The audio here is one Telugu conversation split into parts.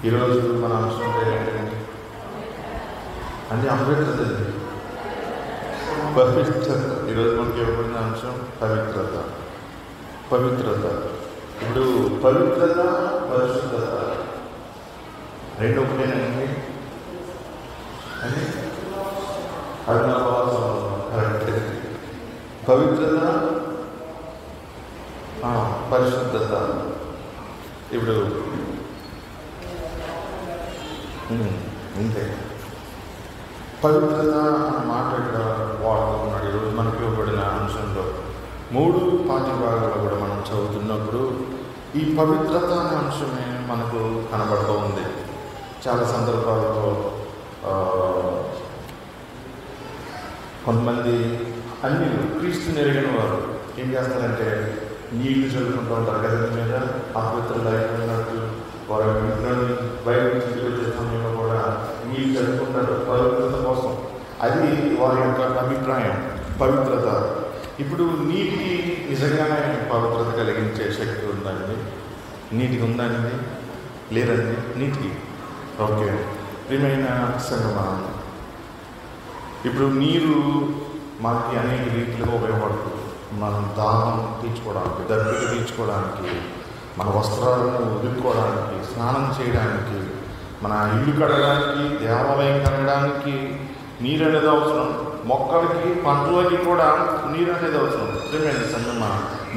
ఈరోజు మన అంశం అంటే అపవిత్రత. పవిత్రత ఈరోజు మనకి ఇవ్వబడిన అంశం పవిత్రత. పవిత్రత ఇప్పుడు పవిత్రత, పరిశుద్ధత రెండు ఒకటేనండి అని కరెక్ట్. పవిత్రత, పరిశుద్ధత. ఇప్పుడు అంతే. పవిత్రత అన్న మాట ఇక్కడ వాడుతున్నాడు. ఈరోజు మనకి ఇవ్వబడిన అంశంలో 3 పాఠ్యభాగాలు కూడా మనం చదువుతున్నప్పుడు ఈ పవిత్రత అనే అంశమే మనకు కనబడుతూ ఉంది. చాలా సందర్భాల్లో కొంతమంది అన్ని క్రీస్తుని ఎరిగిన వారు ఏం చేస్తారంటే నీళ్లు చదువుకుంటూ ఉంటారు గది మీద. అపవిత్రత అయిపోయినట్టు వారు ఇంట్లోని బయట నుంచి వచ్చే సమయంలో కూడా నీళ్ళు చదువుకుంటారు పవిత్రత కోసం. అది వారి యొక్క అభిప్రాయం. పవిత్రత ఇప్పుడు నీటికి నిజంగానే పవిత్రత కలిగించే శక్తి ఉందండి? నీటికి ఉందండి? లేదండి నీటికి. ఓకే, ప్రియమైన సంగమా, ఇప్పుడు నీరు మనకి అనేక రీతిలో ఉపయోగపడుతుంది. మనం దాహం తీర్చుకోవడానికి, దప్పిక తీర్చుకోవడానికి, మన వస్త్రాలను ఉదుక్కోవడానికి, స్నానం చేయడానికి, మన ఇల్లు కడగడానికి, దేవాలయం కడగడానికి నీరు అనేది అవసరం. మొక్కలకి, పంటలకి కూడా నీరు అనేది అవసరం. ప్రియమైన సంగమా,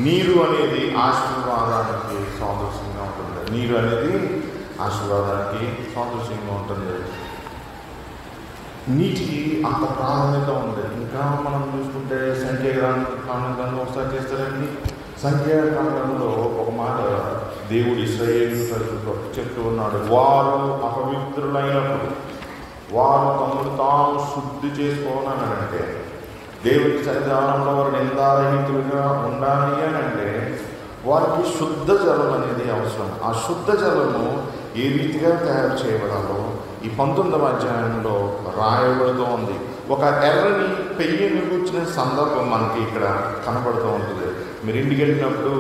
నీరు అనేది ఆశీర్వాదానికి సాదృశ్యంగా ఉంటుంది. నీరు అనేది ఆశీర్వాదానికి సాదృశ్యంగా ఉంటుంది. నీటికి అంత ప్రాధాన్యత ఉంది. ఇంకా మనం చూసుకుంటే సంఖ్యాకాండంలో ఒకసారి చేస్తారండి. సంఖ్యాకాండంలో ఒక మాట దేవుడు ఇశ్రాయేలు ప్రజలకు చెప్తూ ఉన్నాడు. వారు అపవిత్రులైనప్పుడు వారు తమను తాము శుద్ధి చేసుకోవాలనంటే, దేవుడి సన్నిధానంలో వారు నిందారహితులుగా ఉండాలి అని అంటే వారికి శుద్ధ జలం అనేది అవసరం. ఆ శుద్ధ జలము ఏ రీతిగా తయారు చేయబడాలో ఈ 19వ అధ్యాయంలో రాయబడుతూ ఉంది. ఒక ఎర్రని పెయ్యని కూర్చునే సందర్భం మనకి ఇక్కడ కనబడుతూ ఉంటుంది. మీరు ఇంటికి వెళ్ళినప్పుడు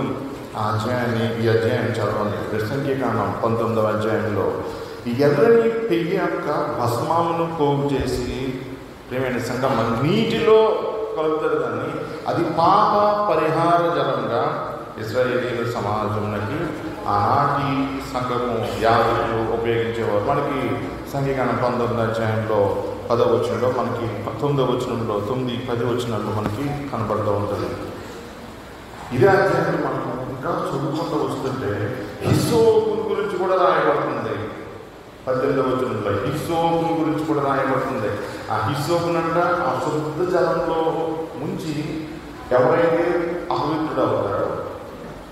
ఈ అధ్యాయాన్ని చదవండి. సంఖ్యాకాండం 19వ అధ్యాయంలో ఈ ఎర్రని పెయ్యి యొక్క భస్మాలను పోగు చేసి ప్రియమైన సంగమ నీటిలో కలుపుతారు. కానీ అది పాప పరిహార జలంగా ఇశ్రాయేలీయుల సమాజంలోకి ఆనాటి సంఘము యాజకులు ఉపయోగించేవారు. మనకి సంఖ్యాకాండం 19వ అధ్యాయంలో 10వ వచనంలో, మనకి 9వ వచనంలో, 9, 10 వచనాల్లో మనకి కనబడుతూ ఉంటుంది. ఇదే అధ్యాయంలో మనకు ఇంకా చదువుకుంటూ వస్తుంటే హిస్సోపుల గురించి కూడా రాయబడుతుంది. 18వ వచనంలో హిస్సోపుల గురించి కూడా రాయబడుతుంది. ఆ హిస్సోపునంట ఆ శుద్ధ జలంలో ముంచి ఎవరైతే అపవిత్రుడు అవుతాడో,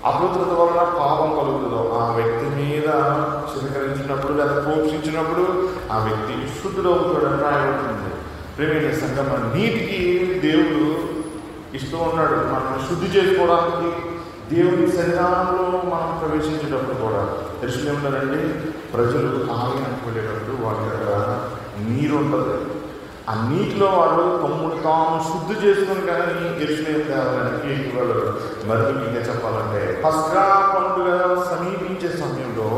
అపవిత్రత వలన పాపం కలుగుతుందో ఆ వ్యక్తి మీద స్వీకరించినప్పుడు లేదా పోషించినప్పుడు ఆ వ్యక్తి శుద్ధుడు అవుతాడని రాయబడుతుంది. ప్రియమైన సంగమ, నీటికి దేవుడు ఇస్తూ ఉన్నాడు. మనం శుద్ధి చేసుకోవడానికి దేవుని సన్నిధానంలో మనం ప్రవేశించేటప్పుడు కూడా యెరూషలేములో రండి ప్రజలు ఆలయానికి వెళ్ళేటప్పుడు వాళ్ళ దగ్గర నీరు ఉంటుంది. ఆ నీటిలో వాళ్ళు తమ్ముడు తాము శుద్ధి చేసుకుని కానీ యెరూషలేము దేవాలయానికి వెళ్ళరు. మరి ఇంకా చెప్పాలంటే పస్కా పండుగ సమీపించే సమయంలో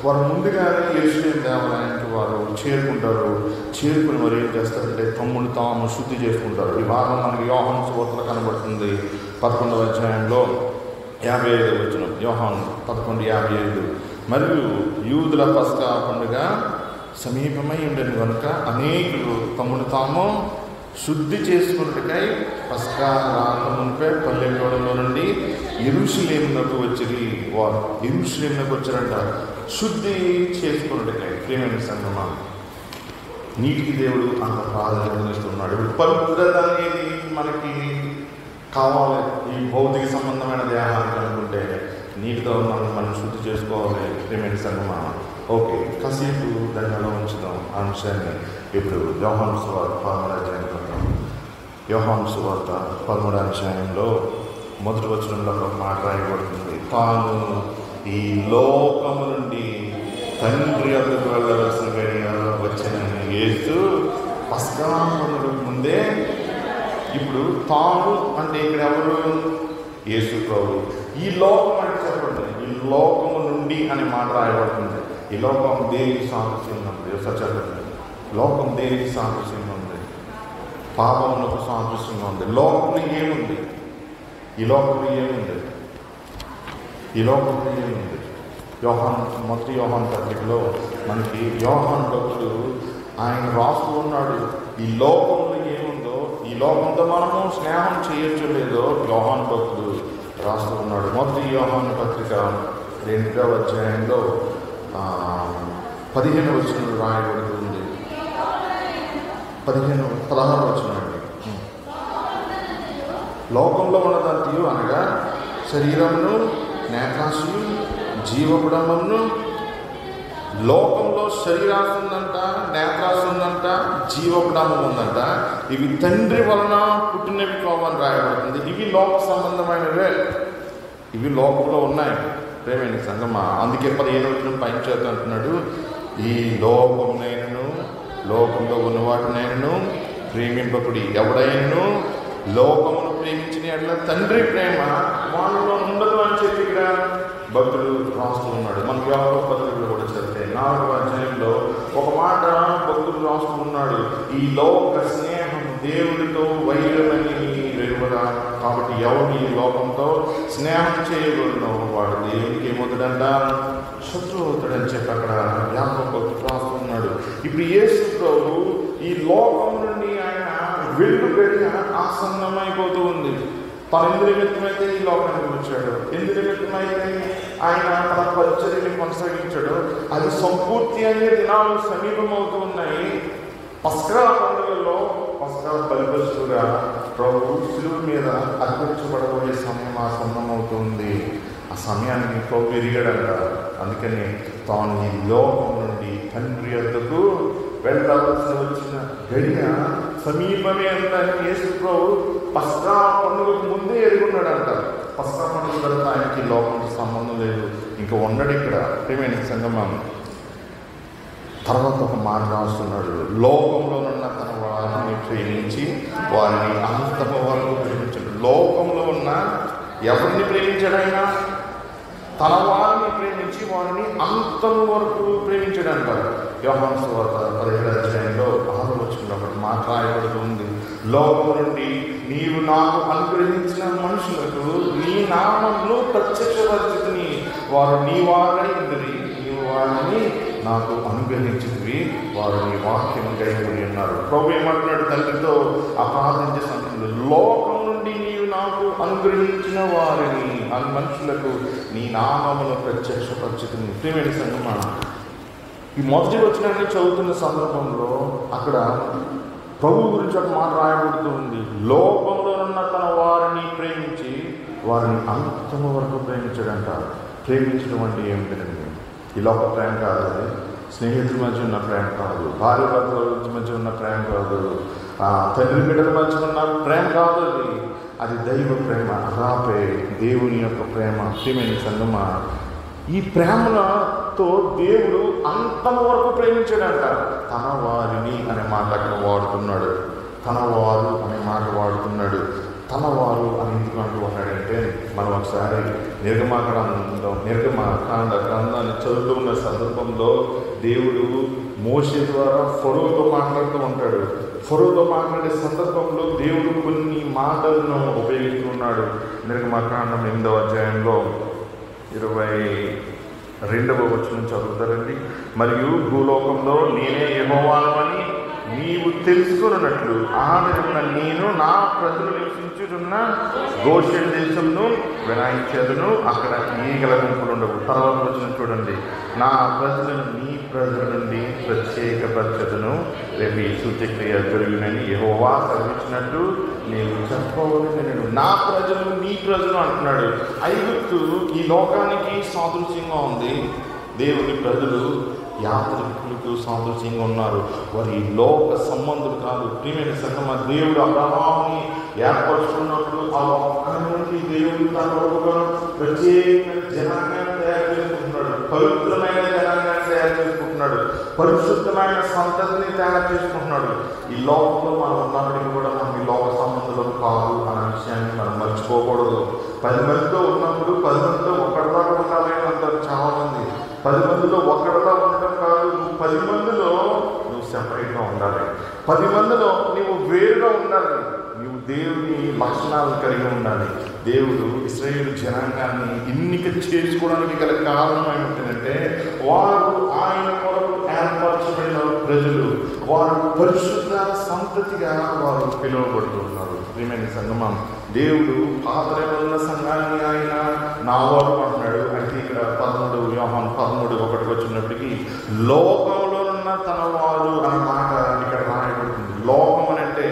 వారు ముందుగానే యెరూషలేము దేవాలయానికి వారు చేరుకుంటారు. చేరుకుని మరి ఏం చేస్తారంటే తమ్ముడు తాము శుద్ధి చేసుకుంటారు. ఈ భాగం మనకి యోహాను సువార్తలో కనబడుతుంది. 11వ అధ్యాయంలో 55వ వచనం. యోహాను 11:55. మరియు యూదుల పస్కా పండుగ సమీపమై ఉండేది కనుక అనేకులు తమను తాము శుద్ధి చేసుకున్నట్టుకై పస్కా రాకమునిపై పల్లెటూళ్ళలో నుండి యెరూషలేమునకు వచ్చిరి. వారు యెరూషలేమునకు వచ్చారంట శుద్ధి చేసుకున్నట్టుకై. ప్రియమైన సంగమా, నీటికి దేవుడు అంత ప్రాధాన్యతనిస్తున్నాడు. పవిత్రత అనేది మనకి కావాలి. ఈ భౌతిక సంబంధమైన దేహానికి అనుకుంటే నీటితో మనం శుద్ధి చేసుకోవాలి. ప్రియమైన సంగమా, ఓకే, కాసేపు దాన్ని ఎలా ఉంచుదాం ఆ అంశాన్ని. ఇప్పుడు యోహాను సువార్త 13వ అధ్యాయం చూద్దాం. యోహాను సువార్త 13వ అధ్యాయంలో 1వ వచనంలో ఒక మాట రాయబడుతుంది. తాను ఈ లోకము నుండి తండ్రి వద్దకు వెళ్ళవలసిన గడియ వచ్చినని యేసు పస్కా పండుగ ముందే. ఇప్పుడు తాను అంటే ఇక్కడ ఎవరు? యేసు ప్రభు. ఈ లోకం అంటే చెప్పండి, ఈ లోకము నుండి నుండి అనే మాట రాయబడుతుంది. ఈ లోకం దేనికి సాదృశ్యంగా ఉంది? సత్యాన్ని లోకం దేనికి సాదృశ్యంగా ఉంది? పాపములకు సాదృశ్యంగా ఉంది. లోకంలో ఏముంది? ఈ లోకంలో ఏముంది? ఈ లోకంలో ఏముంది? మొదటి యోహాను పత్రికలో మనకి యోహాను భక్తుడు ఆయన రాస్తూ ఉన్నాడు, ఈ లోకంలో ఏముందో, ఈ లోకంతో మనము స్నేహం చేయొచ్చు లేదో యోహాను భక్తుడు రాస్తూ ఉన్నాడు. మొదటి యోహాను పత్రిక 2వ అధ్యాయంలో 15వ వచనం రాయబడుతుంది. 16వ వచనం అండి. లోకంలో ఉన్నదంతయు అనగా శరీరమును, నేత్రాశయు, జీవగుడమును. లోకంలో శరీరాశ ఉందంట, నేత్రాశ ఉందంట, జీవగుడము ఉందంట. ఇవి తండ్రి వలన పుట్టినవి కావని రాయబడుతుంది. ఇవి లోక సంబంధమైనవే, ఇవి లోకంలో ఉన్నాయి. ప్రేమైన సంగమా, అందుకే 15వ వచనం పైన చేత అంటున్నాడు, ఈ లోకమునైనను లోకంలో ఉన్న వాటినైనను ప్రేమింపకుడి. ఎవడైనను లోకమును ప్రేమించిన ఎడల తండ్రి ప్రేమ వాళ్ళలో ఉండదు అని చెప్పి ఇక్కడ భక్తుడు రాస్తూ ఉన్నాడు. మనకు యాకోబు పత్రికలో కూడా చదివితే 4వ అధ్యాయంలో ఒక మాట భక్తుడు రాస్తూ ఉన్నాడు, ఈ లోక స్నేహం దేవుడితో వైరమని వెలువరా. కాబట్టి ఎవరు ఈ లోకంతో స్నేహం చేయగలను వాడు దేవుడికి ఏమవుతాడంట? శత్రువు అవుతాడని చెప్పి అక్కడ యాకోబు భక్తుడు రాస్తూ ఉన్నాడు. ఇప్పుడు యేసు ప్రభు ఈ లోకం నుండి ఆయన వెలుగుగడియ ఆసన్నమైపోతూ ఉంది. తను ఎందు నిమిత్తమైతే ఈ లోకానికి వచ్చాడు, ఎందు నిమిత్తమైతే ఆయన తన పరిచర్యని కొనసాగించాడు, అది సంపూర్తి అనే దినాలు సమీపమవుతూ ఉన్నాయి. పస్కా పండుగలో పస్కా బలిపశువుగా ప్రభు శిలువ మీద అర్పించబడబోయే సమయం ఆసన్నమవుతుంది. ఆ సమయానికి ప్రభు ఎరిగాడంట. అందుకని తాను ఈ లోకం నుండి తండ్రి వద్దకు వెళ్ళవలసి వచ్చిన గడియ సమీపమే ఉందని యేసు ప్రభు పస్కా పండుగకు ముందే ఎరుగున్నాడంట. పస్కా పండుగ తర్వాత ఆయనకి లోకంతో సంబంధం లేదు, ఇంకా ఉండడు ఇక్కడ. ప్రేమైన సంగమం తర్వాత ఒక మాట రాస్తున్నాడు, లోకంలోనున్న తన వారిని ప్రేమించి వారిని అంతమ వరకు ప్రేమించాడు. లోకంలో ఉన్న ఎవరిని ప్రేమించాడు ఆయన? తన వారిని ప్రేమించి వారిని అంతం వరకు ప్రేమించాడంట. యోహాను సువార్త 17వ అధ్యాయంలో 6వ వచనంలో మాట్లాడబడుతుంది, లోకం నుండి నీవు నాకు అనుగ్రహించిన మనుషులకు నీ నామమును ప్రత్యక్షపరిచితిని, వారు నీ వారై ఉండిరి, నీవు వారిని నాకు అనుగ్రహించినవి, వారు నీ వాక్యం గైకొని ఉన్నారు. ప్రభు ఏమంటున్నాడు తండ్రితో ఆ ప్రార్థించే సమయంలో, లోకం నుండి నీవు నాకు అనుగ్రహించిన వారిని మనుషులకు నీ నామమును ప్రత్యక్షపరిచితిని. ప్రియమైన సంగమా, ఈ మొదటి వచనాన్ని చదువుతున్న సందర్భంలో అక్కడ ప్రభు గురించి ఒక మాట రాయబడుతూ ఉంది, లోకంలో ఉన్న తన వారిని ప్రేమించి వారిని అంతము వరకు ప్రేమించాడంట. ప్రేమించడం అంటే ఏమిటండి? ఈ లోక ప్రేమ కాదు, అది స్నేహితుల మధ్య ఉన్న ప్రేమ కాదు, భార్య భర్తల మధ్య ఉన్న ప్రేమ కాదు, తండ్రి బిడ్డల మధ్య ఉన్న ప్రేమ కాదు, అది దైవ ప్రేమ, అగాపే, దేవుని యొక్క ప్రేమ. ప్రియమైన సంగమా, ఈ ప్రేమతో దేవుడు అంతం వరకు ప్రేమించాడంట. తన వారిని అనే మాట అక్కడ వాడుతున్నాడు, తన వారు అనే మాట వాడుతున్నాడు. తన వారు అని ఎందుకు అంటూ ఉన్నాడంటే, మనం ఒకసారి నిర్గమకాండ గ్రంథాన్ని చదువుతూ ఉన్న సందర్భంలో దేవుడు మోషే ద్వారా ఫరోతో మాట్లాడుతూ ఉంటాడు. ఫరోతో మాట్లాడే సందర్భంలో దేవుడు కొన్ని మాటలను ఉపయోగిస్తున్నాడు. నిర్గమకాండం 8వ అధ్యాయంలో 22వ వచనం చదువుతారండి. మరియు భూలోకంలో నేనే యెహోవానని నీవు తెలుసుకున్నట్లు ఆ దినమున నేను నా ప్రజలు నివసించుచున్న గోషెన్ దేశంను వినాయించేదను, అక్కడ ఈగల గుంపులు ఉండవు. తర్వాత వచ్చిన చూడండి, నా ప్రజలను నీ ప్రజల నుండి ప్రత్యేకపరచదును, రేపు ఈ సూచక్రియ జరిగినని యెహోవా సెలవిచ్చినట్టు నీవు చెప్పవలెను. నేను నా ప్రజలు నీ ప్రజలు అంటున్నాడు. ఐగుప్తు ఈ లోకానికి సాదృశ్యంగా ఉంది. దేవుని ప్రజలు యాత్రికులకు సాదృశ్యంగా ఉన్నారు. వారి లోక సంబంధులు కాదు. ప్రియమైన సంగమా, దేవుడు అబ్రహాముని ఏర్పరుచుకున్నప్పుడు ఆ లోకం నుండి దేవుడు తన ప్రత్యేకమైన జనాంగాన్ని తయారు చేసుకుంటున్నాడు, పవిత్రమైన జనాంగాన్ని తయారు చేసుకుంటున్నాడు, పరిశుద్ధమైన సంతతిని తయారు చేసుకుంటున్నాడు. ఈ లోకంలో మనం ఉన్నప్పటికీ కూడా మనం ఈ లోక సంబంధులు కాదు అన్న విషయాన్ని మనం మర్చిపోకూడదు. 10 మందితో ఉన్నప్పుడు 10 మందిలో ఒక్కడిలాగా ఉండాలి అంటారు చాలామంది. 10 మందిలో ఒక్కడిలా ఉండటం కాదు, నువ్వు 10 మందిలో నువ్వు సెపరేట్గా ఉండాలి. 10 మందిలో నువ్వు వేరుగా ఉండాలి. నువ్వు దేవుని లక్షణాలు కలిగి ఉండాలి. దేవుడు ఇశ్రాయేలు జనాంగాన్ని ఎన్నిక చేసుకోవడానికి గల కారణం ఏమిటంటే వారు ఆయన కొరకు ఏర్పరచబడిన ప్రజలు, వారు పరిశుద్ధ సంతతిగా వారు పిలువబడుతున్నారు. ప్రియమైన సంగమం, దేవుడు పాతరేపల్ల సంఘాన్ని ఆయన నా వారు అంటున్నాడు. అయితే ఇక్కడ 13 యోహాను 13:1 వచ్చినప్పటికీ లోకంలో ఉన్న తన వారు అన్న మాట ఇక్కడ రాయబడుతుంది. లోకం అని అంటే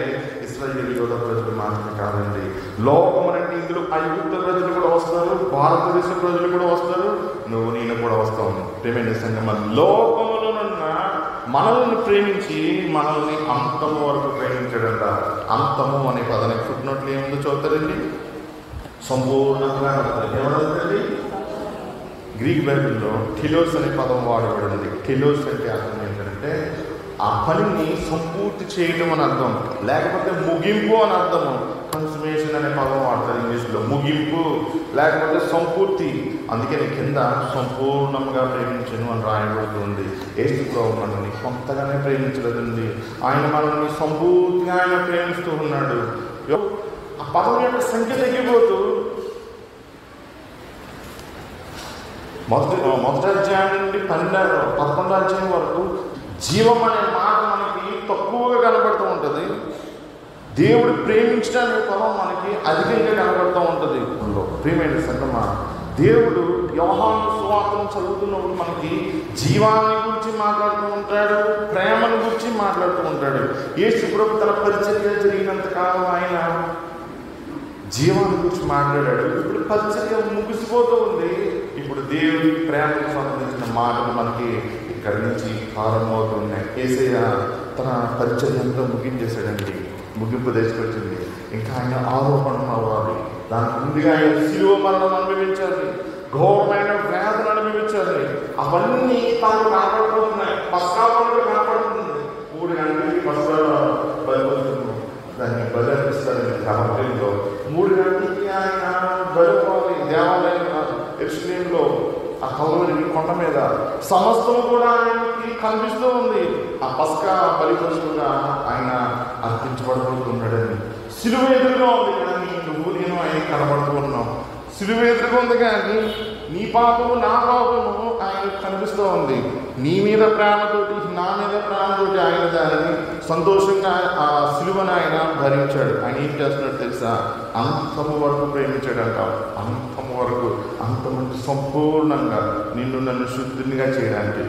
ఇశ్రాయేలు యూదా ప్రజలు మాత్రమే కాదండి. లోకం అంటే ఇందులో ఐగుప్తు ప్రజలు కూడా వస్తారు, భారతదేశ ప్రజలు కూడా వస్తారు, నువ్వు నేను కూడా వస్తావు. ప్రేమైన సంగమం, లోకంలోనున్న మనల్ని ప్రేమించి మనల్ని అంతము వరకు ప్రేమించాడంట. అంతము అనే పదానికి ఫుట్నోట్లు ఏముందో చూస్తారండి, సంపూర్ణంగా ఏమవుతుంది. గ్రీక్ బైబిల్లో టెలోస్ అనే పదం వాడబడింది. టెలోస్ అంటే అర్థం ఏంటంటే ఆ పనిని సంపూర్తి చేయడం అని అర్థం, లేకపోతే ముగింపు అని అర్థము. కన్సుమేషన్ అనే పదం వాడతారు ఇంగ్లీష్లో, ముగింపు లేకపోతే సంపూర్తి. అందుకని కింద సంపూర్ణంగా ప్రేమించను అని రాయబడుతుంది. యేసు ప్రభువు మనల్ని కొంతగానే ప్రేమించలేదండి, ఆయన మనల్ని సంపూర్తిగా ఆయన ప్రేమిస్తూ ఉన్నాడు. ఆ పదం యొక్క సంఖ్య తగ్గిపోతూ మొదటి అధ్యాయం నుండి 11వ అధ్యాయం వరకు జీవం అనే మాట మనకి తక్కువగా కనబడుతూ ఉంటుంది. దేవుడు ప్రేమించడానికి పదం మనకి అధికంగా కనబడుతూ ఉంటుంది. ప్రియమైన సంగమా, దేవుడు యోహాను సువార్తను చదువుతున్నప్పుడు మనకి జీవాన్ని గురించి మాట్లాడుతూ ఉంటాడు, ప్రేమను గురించి మాట్లాడుతూ ఉంటాడు. యేసు ప్రభు తన పరిచర్య జరిగినంత కాలం ఆయన జీవాన్ని గురించి మాట్లాడాడు. ఇప్పుడు పరిచర్య ముగిసిపోతూ ఉంది. ఇప్పుడు దేవుడి ప్రేమకు సంబంధించిన మాటలు మనకి ఇక్కడి నుంచి ప్రారంభమవుతున్నాయి. యేసయ్య తన పరిచర్యంతో ముగించేశాడండి, ముగింపు తీసుకొచ్చింది. ఇంకా ఆయన ఆరోపణలు అవ్వాలి, దానికి ముందుగా ఆయన శిలువ మరణం అనుభవించాలి, ఘోరమైన వేదన అనుభవించాలి. అవన్నీ తాను కనపడుతున్నాయి. పస్కాపంలో కనపడుతుంది. 3 గంటలకి పస్కాల బలిపడుతుంది, దాన్ని బలి అనిపిస్తారండి. కాబట్టి 3 గంటలకి ఆయన బలిపోవాలి. దేవాలయం యెరూషలేములో ఆ కల్వరి కొండ మీద సమస్తము కూడా ఆయనకి కనిపిస్తూ ఉంది. ఆ పస్కా బలి పశువుగా ఆయన అర్పించబడుతున్నాడని. సిలువ ఎదురుగా ఉంది కానీ నువ్వు నేను ఆయన కనబడుతూ ఉన్నాం. సిలువ ఎదురుగా ఉంది కానీ నీ పాపము నా పాపము ఆయనకు కనిపిస్తూ ఉంది. నీ మీద ప్రేమతోటి నా మీద ప్రేమతోటి ఆయన దానిని సంతోషంగా ఆ సిలువను ఆయన భరించాడు. ఆయన ఏం చేస్తున్నాడు తెలుసా, అంతము వరకు ప్రేమించాడంట. అంతము వరకు, అంతమంది సంపూర్ణంగా నిన్ను నన్ను శుద్ధినిగా చేయడానికి,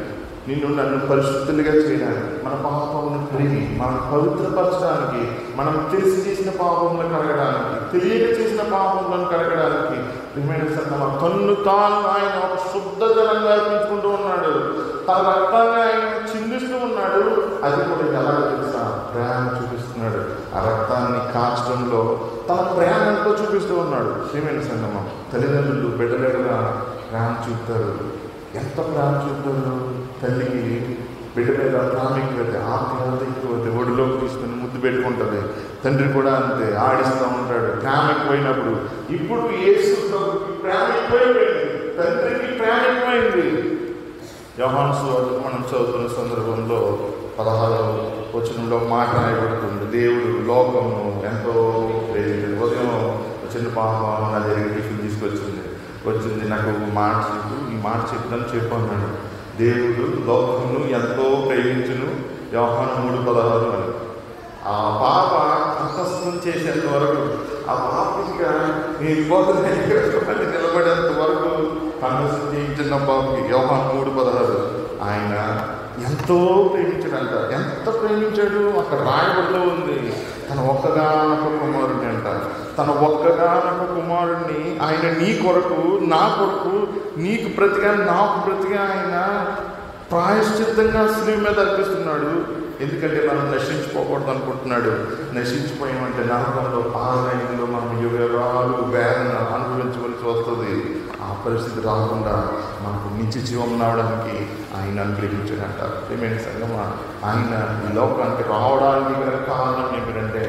నిన్ను నన్ను పరిశుద్ధులుగా చేయడానికి, మన పాపమును కడిగి మనం పవిత్రపరచడానికి, మనం తెలిసి చేసిన పాపములను కడగడానికి, తెలియక చేసిన పాపములను కడగడానికి ప్రియమైన సంగమా, తన్ను తాను ఆయన ఒక శుద్ధ జలంగా అర్పించుకుంటూ ఉన్నాడు. తన రక్తాన్ని ఆయన చిందిస్తూ ఉన్నాడు. అది కూడా ఎలా తెలుసా, ప్రేమ చూపిస్తున్నాడు. ఆ రక్తాన్ని కాల్చడంలో తన ప్రేమ ఎంతో చూపిస్తూ ఉన్నాడు. ప్రియమైన సంగమా, తల్లిదండ్రులు బిడ్డలుగా ప్రేమ చూపుతారు. ఎంత ప్రేమ చూపుతారు. తల్లికి బిడ్డ మీద ప్రేమ ఎక్కువైతే, ఆత్మీయత ఎక్కువైతే ఒడిలోకి తీసుకుని ముద్దు పెట్టుకుంటుంది. తండ్రి కూడా అంతే, ఆడిస్తూ ఉంటాడు. ప్రేమ ఎక్కువైనప్పుడు ఇప్పుడు యేసు ప్రభువుకి ప్రేమ ఎక్కువైపోయింది, తండ్రికి ప్రేమ ఎక్కువైంది. యోహాను సువార్త మనం చదువుతున్న సందర్భంలో 16వ వచనంలో మాట రాయబడుతుంది. దేవుడు లోకము ఎంతో ప్రేమించింది. ఉదయం చిన్న పాప నా దగ్గర టిఫిన్ తీసుకొచ్చింది, నాకు మాట చెప్పు, ఈ మాట చెప్తాను చెప్పు అన్నాడు. దేవుడు లోకమును ఎంతో ప్రేమించును, యోహాను 3:16 అని. ఆ పాప కంఠస్థం చేసేంత వరకు, ఆ పాపకి నేను పోతున్న నిలబడేంత వరకు కంఠస్థం చేయించిన పాపకి యోహాను 3:16 ఆయన ఎంతో ప్రేమించాడంట. ఎంత ప్రేమించాడు అక్కడ రాయబడుతూ ఉంది. తన ఒక్కగానొక్క కుమారుడిని అంట, తన ఒక్కగానొక్క కుమారుడిని ఆయన నీ కొరకు, నా కొరకు, నీకు ప్రతిగా నాకు ప్రతిగా ఆయన ప్రాయశ్చిత్తంగా శిలువ మీద అర్పిస్తున్నాడు. ఎందుకంటే మనం నశించిపోకూడదు అనుకుంటున్నాడు. నశించిపోయామంటే నరకంలో పాలనలో మనం యుగాలు వేదన అనుభవించవలసి వస్తుంది. ఆ పరిస్థితి రాకుండా మనకు నిత్య జీవం రావడానికి ఆయన అనుగ్రహించాడంట. ప్రియమైన సంగమా, ఆయన ఈ లోకానికి రావడానికి గల కారణం ఏమిటంటే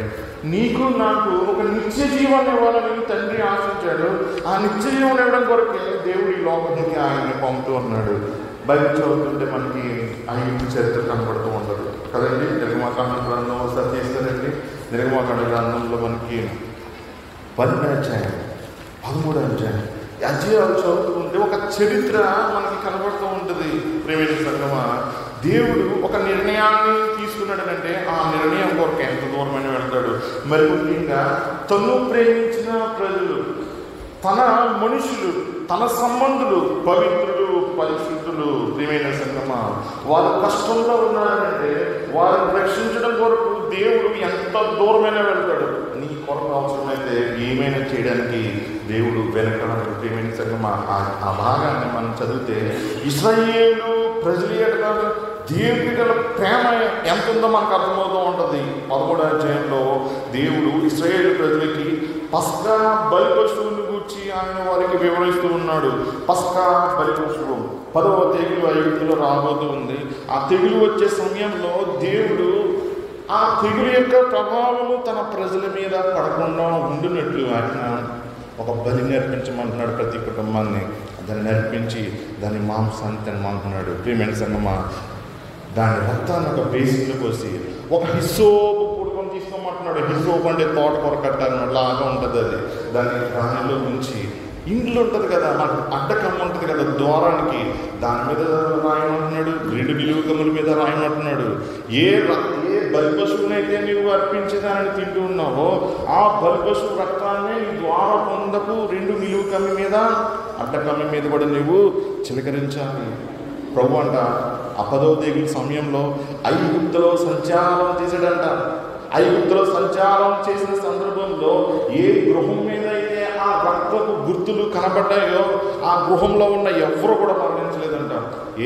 నీకు నాకు ఒక నిత్య జీవాన్ని ఇవ్వాలని తండ్రి ఆశించాడు. ఆ నిత్య జీవం ఇవ్వడం కొరకే దేవుడు ఈ లోకానికి ఆయన్ని పంపుతూ ఉన్నాడు. బైబిల్ చదువుతుంటే మనకి ఆ ఇంటి చరిత్ర కనబడుతూ ఉండదు కదండి. నిర్గమాకాండ గ్రంథం ఒకసారి చేస్తారండి. నిర్గమాకాండ గ్రంథంలో మనకి 12వ అధ్యాయం 13వ అధ్యాయం అధ్యాయాలు చదువుతుంటే ఒక చరిత్ర మనకి కనబడుతూ ఉంటుంది. ప్రేమైన సంగమా, దేవుడు ఒక నిర్ణయాన్ని తీసుకున్నాడనంటే ఆ నిర్ణయం కొరకు ఎంత దూరమైన వెళ్తాడు. మరి ముఖ్యంగా తను ప్రేమించిన ప్రజలు, తన మనుషులు, తన సంబంధులు, పవిత్రులు, పరిశుద్ధులు, ప్రియమైన సంగమా, వారు కష్టంలో ఉన్నారంటే వారిని రక్షించడం కొరకు దేవుడు ఎంత దూరమైనా వెళ్తాడు. నీ కొరకు అవసరమైతే ఏమైనా చేయడానికి దేవుడు వెనకడానికి. ప్రియమైన సంగమా, ఆ భాగాన్ని మనం చదివితే ఇశ్రాయేలు ప్రజలు ఎట్లా దేవుడి గల ప్రేమ ఎంత ఉందో మనకు అర్థమవుతూ ఉంటుంది. 13వ అధ్యాయంలో దేవుడు ఇశ్రాయేలు ప్రజలకి పస్కా బలి పశువుని గూర్చి ఆయన వారికి వివరిస్తూ ఉన్నాడు. పస్కా బలి పశువు 10వ తెగులు ఐగుప్తులో రాబోతూ ఉంది. ఆ తెగులు వచ్చే సమయంలో దేవుడు ఆ తెగులు యొక్క ప్రభావము తన ప్రజల మీద పడకుండా ఉండినట్లు ఆయన ఒక బలి నేర్పించమంటున్నాడు. ప్రతి కుటుంబాన్ని దాన్ని నేర్పించి దాని మాంసాన్ని తినమంటున్నాడు. ప్రియమైన సంగమా, దాని రక్తాన్ని ఒక బేసిన్లో పోసి ఒక హిస్సోపు పుడకం తీసుకోమంటున్నాడు. హిస్సోపు అంటే తోట కూర కట్టాలన్నమాట లాగా ఉంటుంది. అది దాన్ని దానిలో ఉంచి ఇంట్లో ఉంటుంది కదా, మనకు అడ్డకమ్మ ఉంటుంది కదా ద్వారానికి, దాని మీద రాయమంటున్నాడు. 2 నిలువు కమ్ముల మీద రాయమంటున్నాడు. ఏ బలి పశువునైతే నీవు అర్పించేదాన్ని తింటూ ఉన్నావో ఆ బలి పశువు రక్తాన్ని నీ ద్వార పొందకు 2 నిలువు కమ్మి మీద, అడ్డకమ్మి మీద కూడా నువ్వు చిలకరించాలి. ప్రభు అంట ఆ 10వ తెగులు సమయంలో ఐగుప్తులో సంచారం చేశాడంట. ఐగుప్తులో సంచారం చేసిన సందర్భంలో ఏ గృహం మీద అయితే ఆ రక్తపు గుర్తులు కనబడ్డాయో ఆ గృహంలో ఉన్న ఎవరు కూడా మరణించలేదంట.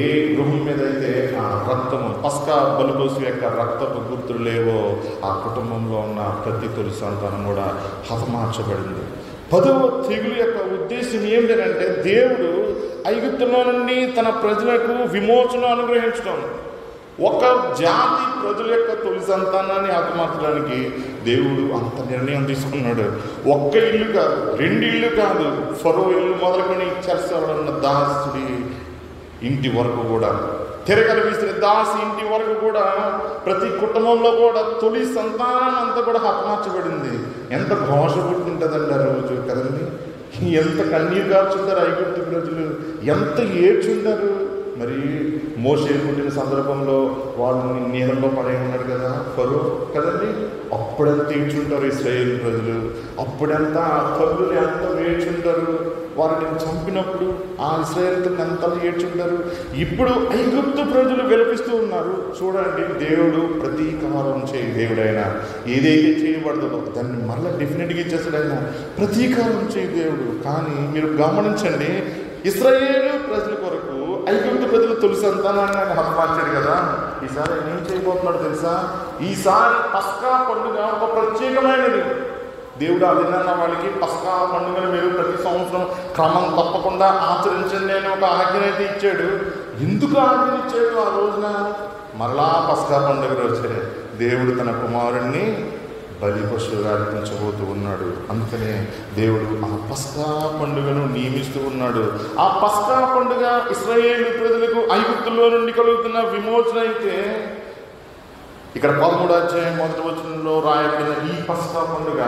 ఏ గృహం మీద అయితే ఆ రక్తము పస్కా బలిపశువు యొక్క రక్తపు గుర్తులు లేవో ఆ కుటుంబంలో ఉన్న ప్రతి తొలి సంతానం కూడా హతమార్చబడింది. 10వ తెగులు యొక్క ఉద్దేశం ఏమిటంటే దేవుడు ఐగుప్తులో నుండి తన ప్రజలకు విమోచన అనుగ్రహించడం. ఒక జాతి ప్రజల యొక్క తొలి సంతానాన్ని హతమార్చడానికి దేవుడు అంత నిర్ణయం తీసుకున్నాడు. ఒక్క ఇల్లు కాదు, 2 ఇళ్ళు కాదు, ఫరో ఇల్లు మొదలుకొని చెరసాలన్న దాసుడి ఇంటి వరకు కూడా, తిరగలు విసిరి దాసి ఇంటి వరకు కూడా, ప్రతి కుటుంబంలో కూడా తొలి సంతానం అంతా కూడా హతమార్చబడింది. ఎంత ఘోష పుట్టింటుందండి ఆ రోజు కదండి. ఎంత కన్నీరు కార్చుంటారు ఐగుప్తు ప్రజలు, ఎంత ఏడ్చుంటారు. మరి మోషే పుట్టిన సందర్భంలో వాళ్ళని నీళ్ళలో పడే ఉన్నాడు కదా ఫరో కదండి. అప్పుడెంత ఏడ్చుంటారు ఇశ్రాయేలు ప్రజలు, అప్పుడెంత కర్రులు ఎంత ఏడ్చుంటారు. వారిని చంపినప్పుడు ఆ ఇశ్రాయేలు ఎంత ఏడ్చుంటారు. ఇప్పుడు ఐగుప్తు ప్రజలు విలపిస్తూ ఉన్నారు. చూడండి, దేవుడు ప్రతీకారం చేయి దేవుడైనా ఏదైతే చేయబడుతుందో దాన్ని మళ్ళీ డెఫినెట్గా ఇచ్చేస్తాడు ఆయన. ప్రతీకారం చేయి దేవుడు. కానీ మీరు గమనించండి, ఇశ్రాయేలు ప్రజల కొరకు ఐగుప్తు ప్రజలు తొలి సంతానాన్ని ఆయన హతమార్చాడు కదా. ఈసారి ఆయన ఏం చేయబోతున్నాడు తెలుసా? ఈసారి పస్కా పండుగ ఒక ప్రత్యేకమైనది. దేవుడు అదిన్న వాళ్ళకి పస్కా పండుగను మీరు ప్రతి సంవత్సరం క్రమం తప్పకుండా ఆచరించండి అని ఒక ఆజ్ఞనైతే ఇచ్చాడు. ఎందుకు ఆజ్ఞ ఇచ్చాడు? ఆ రోజున మరలా పస్కా పండుగ రోజే దేవుడు తన కుమారుణ్ణి బలి పశువుగా అర్పించబోతూ ఉన్నాడు. అందుకనే దేవుడు ఆ పస్కా పండుగను నియమిస్తూ ఉన్నాడు. ఆ పస్కా పండుగ ఇశ్రాయేలు ప్రజలకు ఐగుప్తులో నుండి కలుగుతున్న విమోచన అయితే, ఇక్కడ 13వ అధ్యాయం 1వ వచనంలో రాయబడిన ఈ పస్కా పండుగ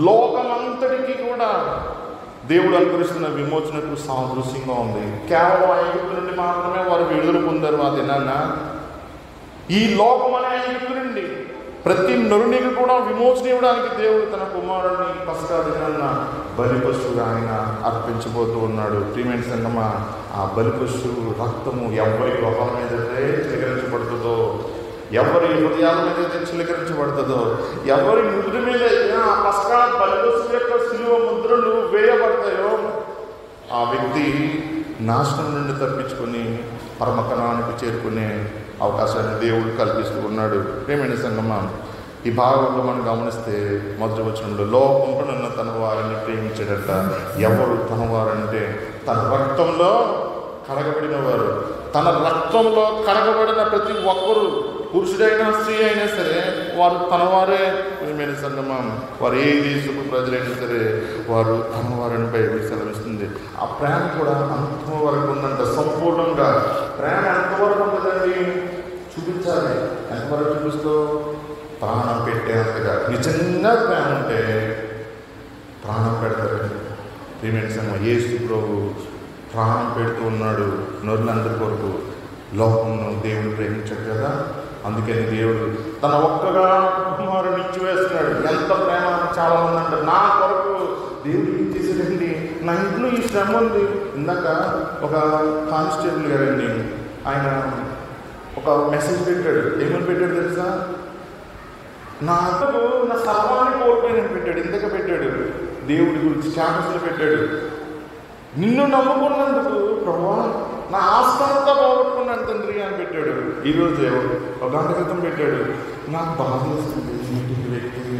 లోకమంతటికి కూడా దేవుడు అనుగ్రహిస్తున్న విమోచనకు సాదృశ్యంగా ఉంది. కేవలం ఐగుప్తు నుండి మాత్రమే వారు విడుదల పొందారు. ఆ దినాన్న ఈ లోకం అనే ఐగుప్తు నుండి ప్రతి నరునికి కూడా విమోచన ఇవ్వడానికి దేవుడు తన కుమారుడిని పస్కా దినాన్న బలి పశువుగా ఆయన అర్పించబోతూ ఉన్నాడు. ప్రియమైన సంగమా, ఆ బలి పశువు రక్తము ఎవరి గృహాల మీద అయితే చిలకరించబడుతుందో, ఎవరి హృదయాల మీద అయితే చిలకరించబడుతుందో, ఎవరి ముద్ర మీద అయితే ఆ పస్కా బలి పశువు యొక్క శిలువ ముద్రలు వేయబడతాయో ఆ వ్యక్తి నాశనం నుండి తప్పించుకొని పరమకణానికి చేరుకునే అవకాశాన్ని దేవుడు కల్పిస్తూ ఉన్నాడు. ప్రియమైన సంగమా, ఈ భాగంలో మనం గమనిస్తే 1వ వచనంలో లోకంలో తన వారిని ప్రేమించాడట. ఎవరు తన వారంటే తన రక్తంలో కడగబడిన వారు. తన రక్తంలో కడగబడిన ప్రతి ఒక్కరూ పురుషుడైనా స్త్రీ అయినా సరే వారు తన వారే ప్రియమైన సంగమం, వారు ఏ దేశపు ప్రజలైనా సరే వారు తమ వారిని బైబిల్ సెలవిస్తుంది. ఆ ప్రేమ కూడా అంతవరకు ఉందంట. సంపూర్ణంగా ప్రేమ ఎంతవరకు ఉంటుందండి? చూపించాలి. ఎంతవరకు చూపిస్తూ? ప్రాణం పెట్టేంతగా. నిజంగా ప్రేమ ఉంటే ప్రాణం పెడతారండి. ప్రియమైన సంగమం, యేసు ప్రభు ప్రాణం పెడుతూ ఉన్నాడు నరులందరి కొరకు. లోకంలో దేవుడు ప్రేమించాడు కదా, అందుకని దేవుడు తన ఒక్కగా కుమారుని ఇచ్చివేస్తున్నాడు. ఎంత ప్రేమ! చాలా మంది అంటారు, నా కొరకు దేవుడు ఏం చేశాడండి, నా ఇంట్లో ఈ శ్రమ ఉంది. ఇందాక ఒక కానిస్టేబుల్ గారండి, ఆయన ఒక మెసేజ్ పెట్టాడు. ఏమని పెట్టాడు తెలుసా? నా అతను నా సర్వాన్ని కోల్పోయిన పెట్టాడు. ఇందాక పెట్టాడు, దేవుడి గురించి స్టాటస్లో పెట్టాడు. నిన్ను నమ్ముకున్నందుకు ప్రభువా నా ఆస్తంతా పోగొట్టుకున్నాను తండ్రి అని పెట్టాడు. ఈరోజు ఒక గంట క్రితం పెట్టాడు, నాకు బాధ వస్తుంది, ఇంటికి వ్యక్తి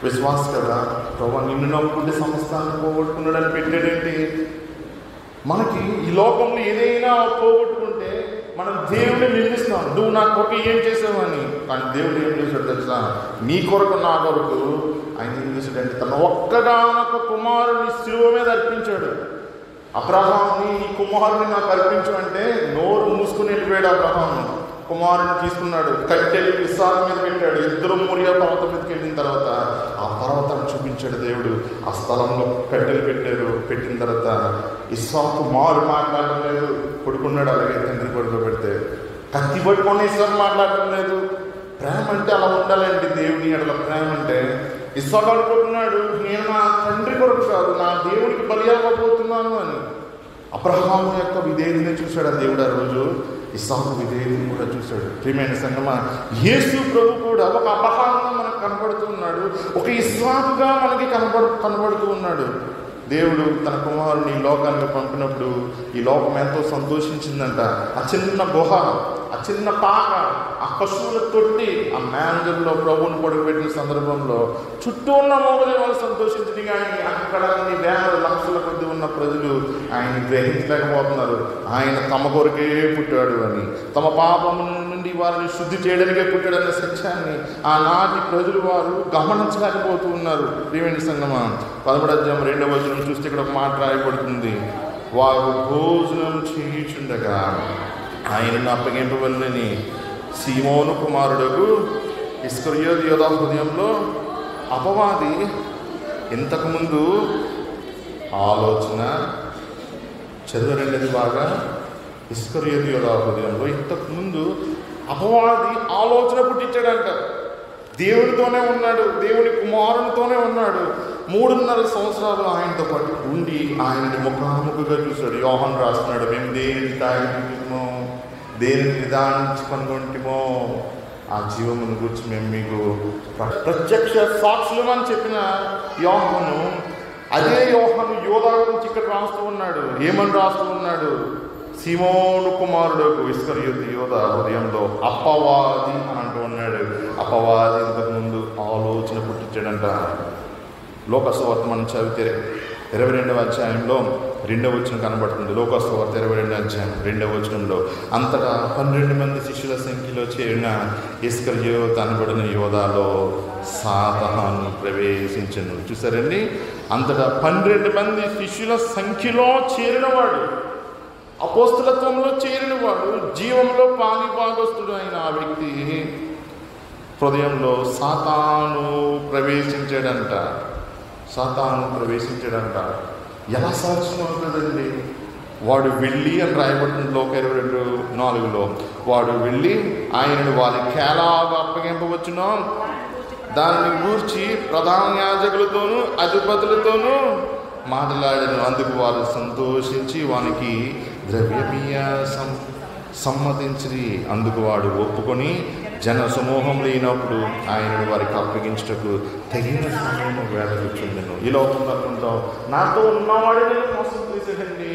విశ్వాస కదా ప్రభువా నిన్ను నమ్ముకుంటే సమస్తాన్ని పోగొట్టుకున్నాడు అని పెట్టాడేంటి? మనకి ఈ లోకంలో ఏదైనా పోగొట్టుకుంటే మనం దేవుడిని నిందిస్తాం, నువ్వు నా కొరకు ఏం చేసావని. కానీ దేవుడు ఏం చేశాడు తెలుసా? నీ కొరకు నా కొరకు ఆయన ఏం చేశాడంటే తన ఒక్కగానొక్క కుమారుని శిలువ మీద అర్పించాడు. అబ్రహాముని ఈ కుమారుని నాకు అర్పించు అంటే నోరు మూసుకుని వెళ్ళిపోయాడు. అబ్రహాము కుమారుని తీసుకున్నాడు, కట్టెలు ఇస్సాకు మీద పెట్టాడు. ఇద్దరు మోరియా పర్వతం మీదకి వెళ్ళిన తర్వాత ఆ పర్వతాన్ని చూపించాడు దేవుడు. ఆ స్థలంలో కట్టెలు పెట్టిన తర్వాత ఇస్సాకు మారు మాట్లాడడం లేదు, పడుకున్నాడు. అలాగే తండ్రి పడుకోబెడితే కత్తి పట్టుకొని ఇస్సాకు మాట్లాడటం లేదు. ప్రేమ అంటే అలా ఉండాలండి. దేవుని అట్లా ప్రేమ అంటే ఇస్సాకు అనుకుంటున్నాడు, నేను నా తండ్రి కొరకు కాదు నా దేవుడికి బలి అవ్వబోతున్నాను అని. అబ్రహాము యొక్క విధేయతని చూశాడు ఆ దేవుడు. ఆ రోజు ఇస్సాకు విధేయతని కూడా చూశాడు. ప్రియమైన సంగమా, యేసు ప్రభు కూడా ఒక అబ్రహాముగా మనకు కనబడుతున్నాడు, ఒక ఇస్సాకుగా మనకి కనబడుతూ ఉన్నాడు. దేవుడు తన కుమారుని లోకానికి పంపినప్పుడు ఈ లోకం ఎంతో సంతోషించిందంట. ఆ చిన్న గుహ, ఆ చిన్న పాక, ఆ పశువుల తొట్టి, ఆ మేనేజర్లో ప్రభువుని పొడగబెట్టిన సందర్భంలో చుట్టూ ఉన్న మోగలే వాళ్ళు సంతోషించింది. కానీ అక్కడ వేల లక్షల కొద్ది ఉన్న ప్రజలు ఆయన గ్రహించలేకపోతున్నారు. ఆయన తమ కొరకే పుట్టాడు అని, తమ పాపము నుండి వారిని శుద్ధి చేయడానికే పుట్టాడన్న సత్యాన్ని ఆనాటి ప్రజలు వారు గమనించలేకపోతూ ఉన్నారు. ప్రియమైన సంగమా, 11వ అధ్యాయం 2వ వచనం చూస్తే ఇక్కడ ఒక మాట రాయబడుతుంది. వారు భోజనం చేయుచుండగా ఆయనను అప్పగింపవలెనని సీమోను కుమారుడుకు ఇస్కరియోతు యోధా హృదయంలో అపవాది ఇంతకుముందు ఆలోచన చదవరండి బాగా. ఇస్కరియోతు యోధా హృదయంలో ఇంతకుముందు అపవాది ఆలోచన పుట్టించాడంట. దేవుడితోనే ఉన్నాడు, దేవుడి కుమారునితోనే ఉన్నాడు. 3.5 సంవత్సరాలు ఆయనతో పాటు ఉండి ఆయనని ముఖాముఖిగా చూశాడు. యోహాను రాస్తున్నాడు, మేము దేనిని తాగిమో, దేనిని నిదానించి కనుగొంటిమో ఆ జీవమును గురించి మేము మీకు ప్రత్యక్ష సాక్షులు అని చెప్పిన యోహాను, అదే యోహాను యోధా గురించి ఇక్కడ రాస్తూ ఉన్నాడు. ఏమని రాస్తూ ఉన్నాడు? సీమోను కుమారుడు ఇస్కరియోతు యోధా హృదయంలో అపవాది అని అంటూ ఉన్నాడు. అపవాది ఇంతకుముందు ఆలోచన పుట్టించాడంట. లోకసువార్త మనం చదివితే 22వ అధ్యాయంలో 2వ వచనం కనబడుతుంది. లోకసువార్త 22వ అధ్యాయం 2వ వచనంలో అంతటా 12 మంది శిష్యుల సంఖ్యలో చేరిన ఇస్కరియోతు అనబడిన యోధాలో సాతాను ప్రవేశించను. చూసారండి, అంతటా 12 మంది శిష్యుల సంఖ్యలో చేరినవాడు, అపోస్తలత్వంలో చేరినవాడు, జీవంలో పాలిభాగస్తుడు అయిన ఆ వ్యక్తి హృదయంలో సాతాను ప్రవేశించాడంట. ఎలా సాధ్యం అవుతుందండి? వాడు వెళ్ళి అని రాయబడుతుంది లోక 22:4. వాడు వెళ్ళి ఆయనను వారికి ఎలాగా అప్పగింపవచ్చునో దానిని గూర్చి ప్రధాన యాజకులతోనూ అధిపతులతోనూ మాట్లాడాను. అందుకు వారు సంతోషించి వానికి ద్రవ్యమీయ సమ్మతించి, అందుకు వాడు ఒప్పుకొని జన సమూహం లేనప్పుడు ఆయనను వారికి అప్పగించుటకు తగిన సమయం వేదకొచ్చిందను. ఈ లోకంలో అనుకుంటాం, నాతో ఉన్నవాడే నేను మోసం చేసేదండి,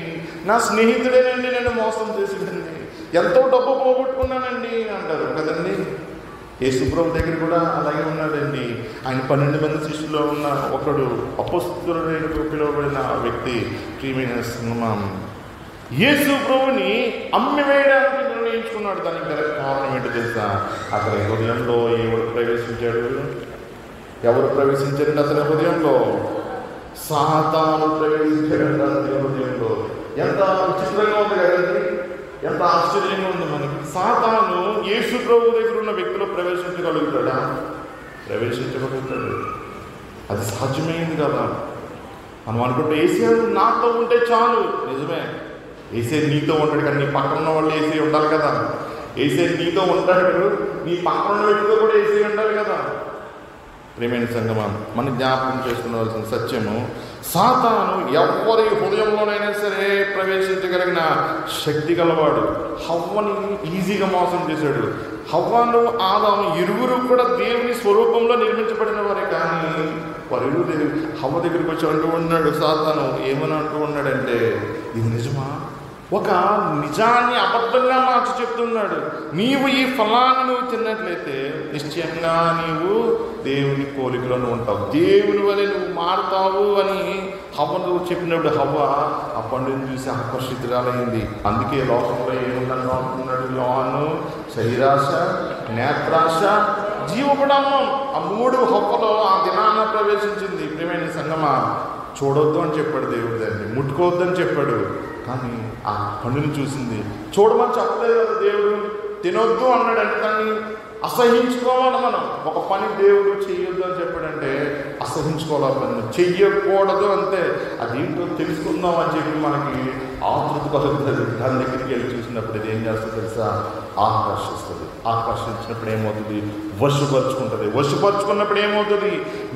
నా స్నేహితుడేనండి నన్ను మోసం చేసేదండి, ఎంతో డబ్బు పోగొట్టుకున్నానండి అంటారు కదండి. యేసుప్రభు దగ్గర కూడా అలాగే ఉన్నాడండి. ఆయన 12 మంది శిష్యుల్లో ఉన్న ఒకడు అపోస్తలుడైన పిలువబడిన వ్యక్తి. ప్రియమైన సంగమం, యేసుప్రభుని అమ్మివేయడానికి నిర్ణయించుకున్నాడు. దానికి గల కారణం ఏంటో ఏమంటే తెలుసా, అతని హృదయంలో ఎవరు ప్రవేశించాడు? ఎవరు ప్రవేశించారండి అతని హృదయంలో? సాతాను ప్రవేశించాడంట అతని హృదయంలో. ఎంత విచిత్రంగా ఉంది కదండి, ఎంత ఆశ్చర్యంగా ఉంది మనకి. సాతాను యేసు ప్రభు దగ్గర ఉన్న వ్యక్తిలో ప్రవేశించగలుగుతాడా? ప్రవేశించగలుగుతాడు. అది సాధ్యమైంది కదా. మనం అనుకుంటే ఏసే నాతో ఉంటే చాలు. నిజమే, ఏసే నీతో ఉంటాడు, కానీ నీ పక్కన ఉన్న వాళ్ళు ఏసే ఉండాలి కదా. ఏసే నీతో ఉంటాడు, నీ పక్కన ఉన్న వ్యక్తితో కూడా ఏసే ఉండాలి కదా. ప్రియమైన సంగమా, మనం జ్ఞాపకం చేసుకునవలసిన సత్యము, సాతాను ఎవరి హృదయంలోనైనా సరే ప్రవేశించగలిగిన శక్తి గలవాడు. హవ్వని ఈజీగా మోసం చేశాడు. హవ్వను ఆదాము ఇరువురు కూడా దేవుని స్వరూపంలో నిర్మించబడిన వారే, కానీ వారు హవ్వ దగ్గరికి వచ్చి అంటూ ఉన్నాడు సాతాను. ఏమని అంటూ ఉన్నాడంటే, ఇది నిజమా? ఒక నిజాన్ని అబద్ధంగా మార్చి చెప్తున్నాడు. నీవు ఈ ఫలాన్ని నువ్వు తిన్నట్లయితే నిశ్చయంగా నీవు దేవుని పోలికలో ఉంటావు, దేవుని వలె నువ్వు మారుతావు అని హవ్వను చెప్పినప్పుడు హవ్వ ఆ పండుని చూసి ఆకర్షితురాలైంది. అందుకే లోకంలో ఏముందని అంటున్నాడు యోహాను, శరీరాశ, నేత్రాశ, జీవపడమ్మం, ఆ మూడు హవ్వలో ఆ దినాన ప్రవేశించింది. ప్రియమైన సంగమా, చూడొద్దు అని చెప్పాడు దేవుడు, దాన్ని ముట్టుకోవద్దు అని చెప్పాడు. కానీ ఆ పండుని చూసింది. చూడమని చెప్పలేదు కదా దేవుడు, తినొద్దు అన్నాడంటే దాన్ని అసహించుకోవాలి. మనం ఒక పని దేవుడు చెయ్యొద్దు అని చెప్పాడంటే అసహించుకోవాలి, పని చెయ్యకూడదు అంతే. అదేంటో తెలుసుకుందాం అని చెప్పి మనకి ఆతృత కలుగుతుంది. దాని దగ్గరికి వెళ్ళి చూసినప్పుడు ఇది ఏం చేస్తుంది తెలుసా? ఆకర్షిస్తుంది. ఆకర్షించినప్పుడు ఏమవుతుంది? వశపరుచుకుంటుంది. వశపరుచుకున్నప్పుడు ఏమవుతుంది?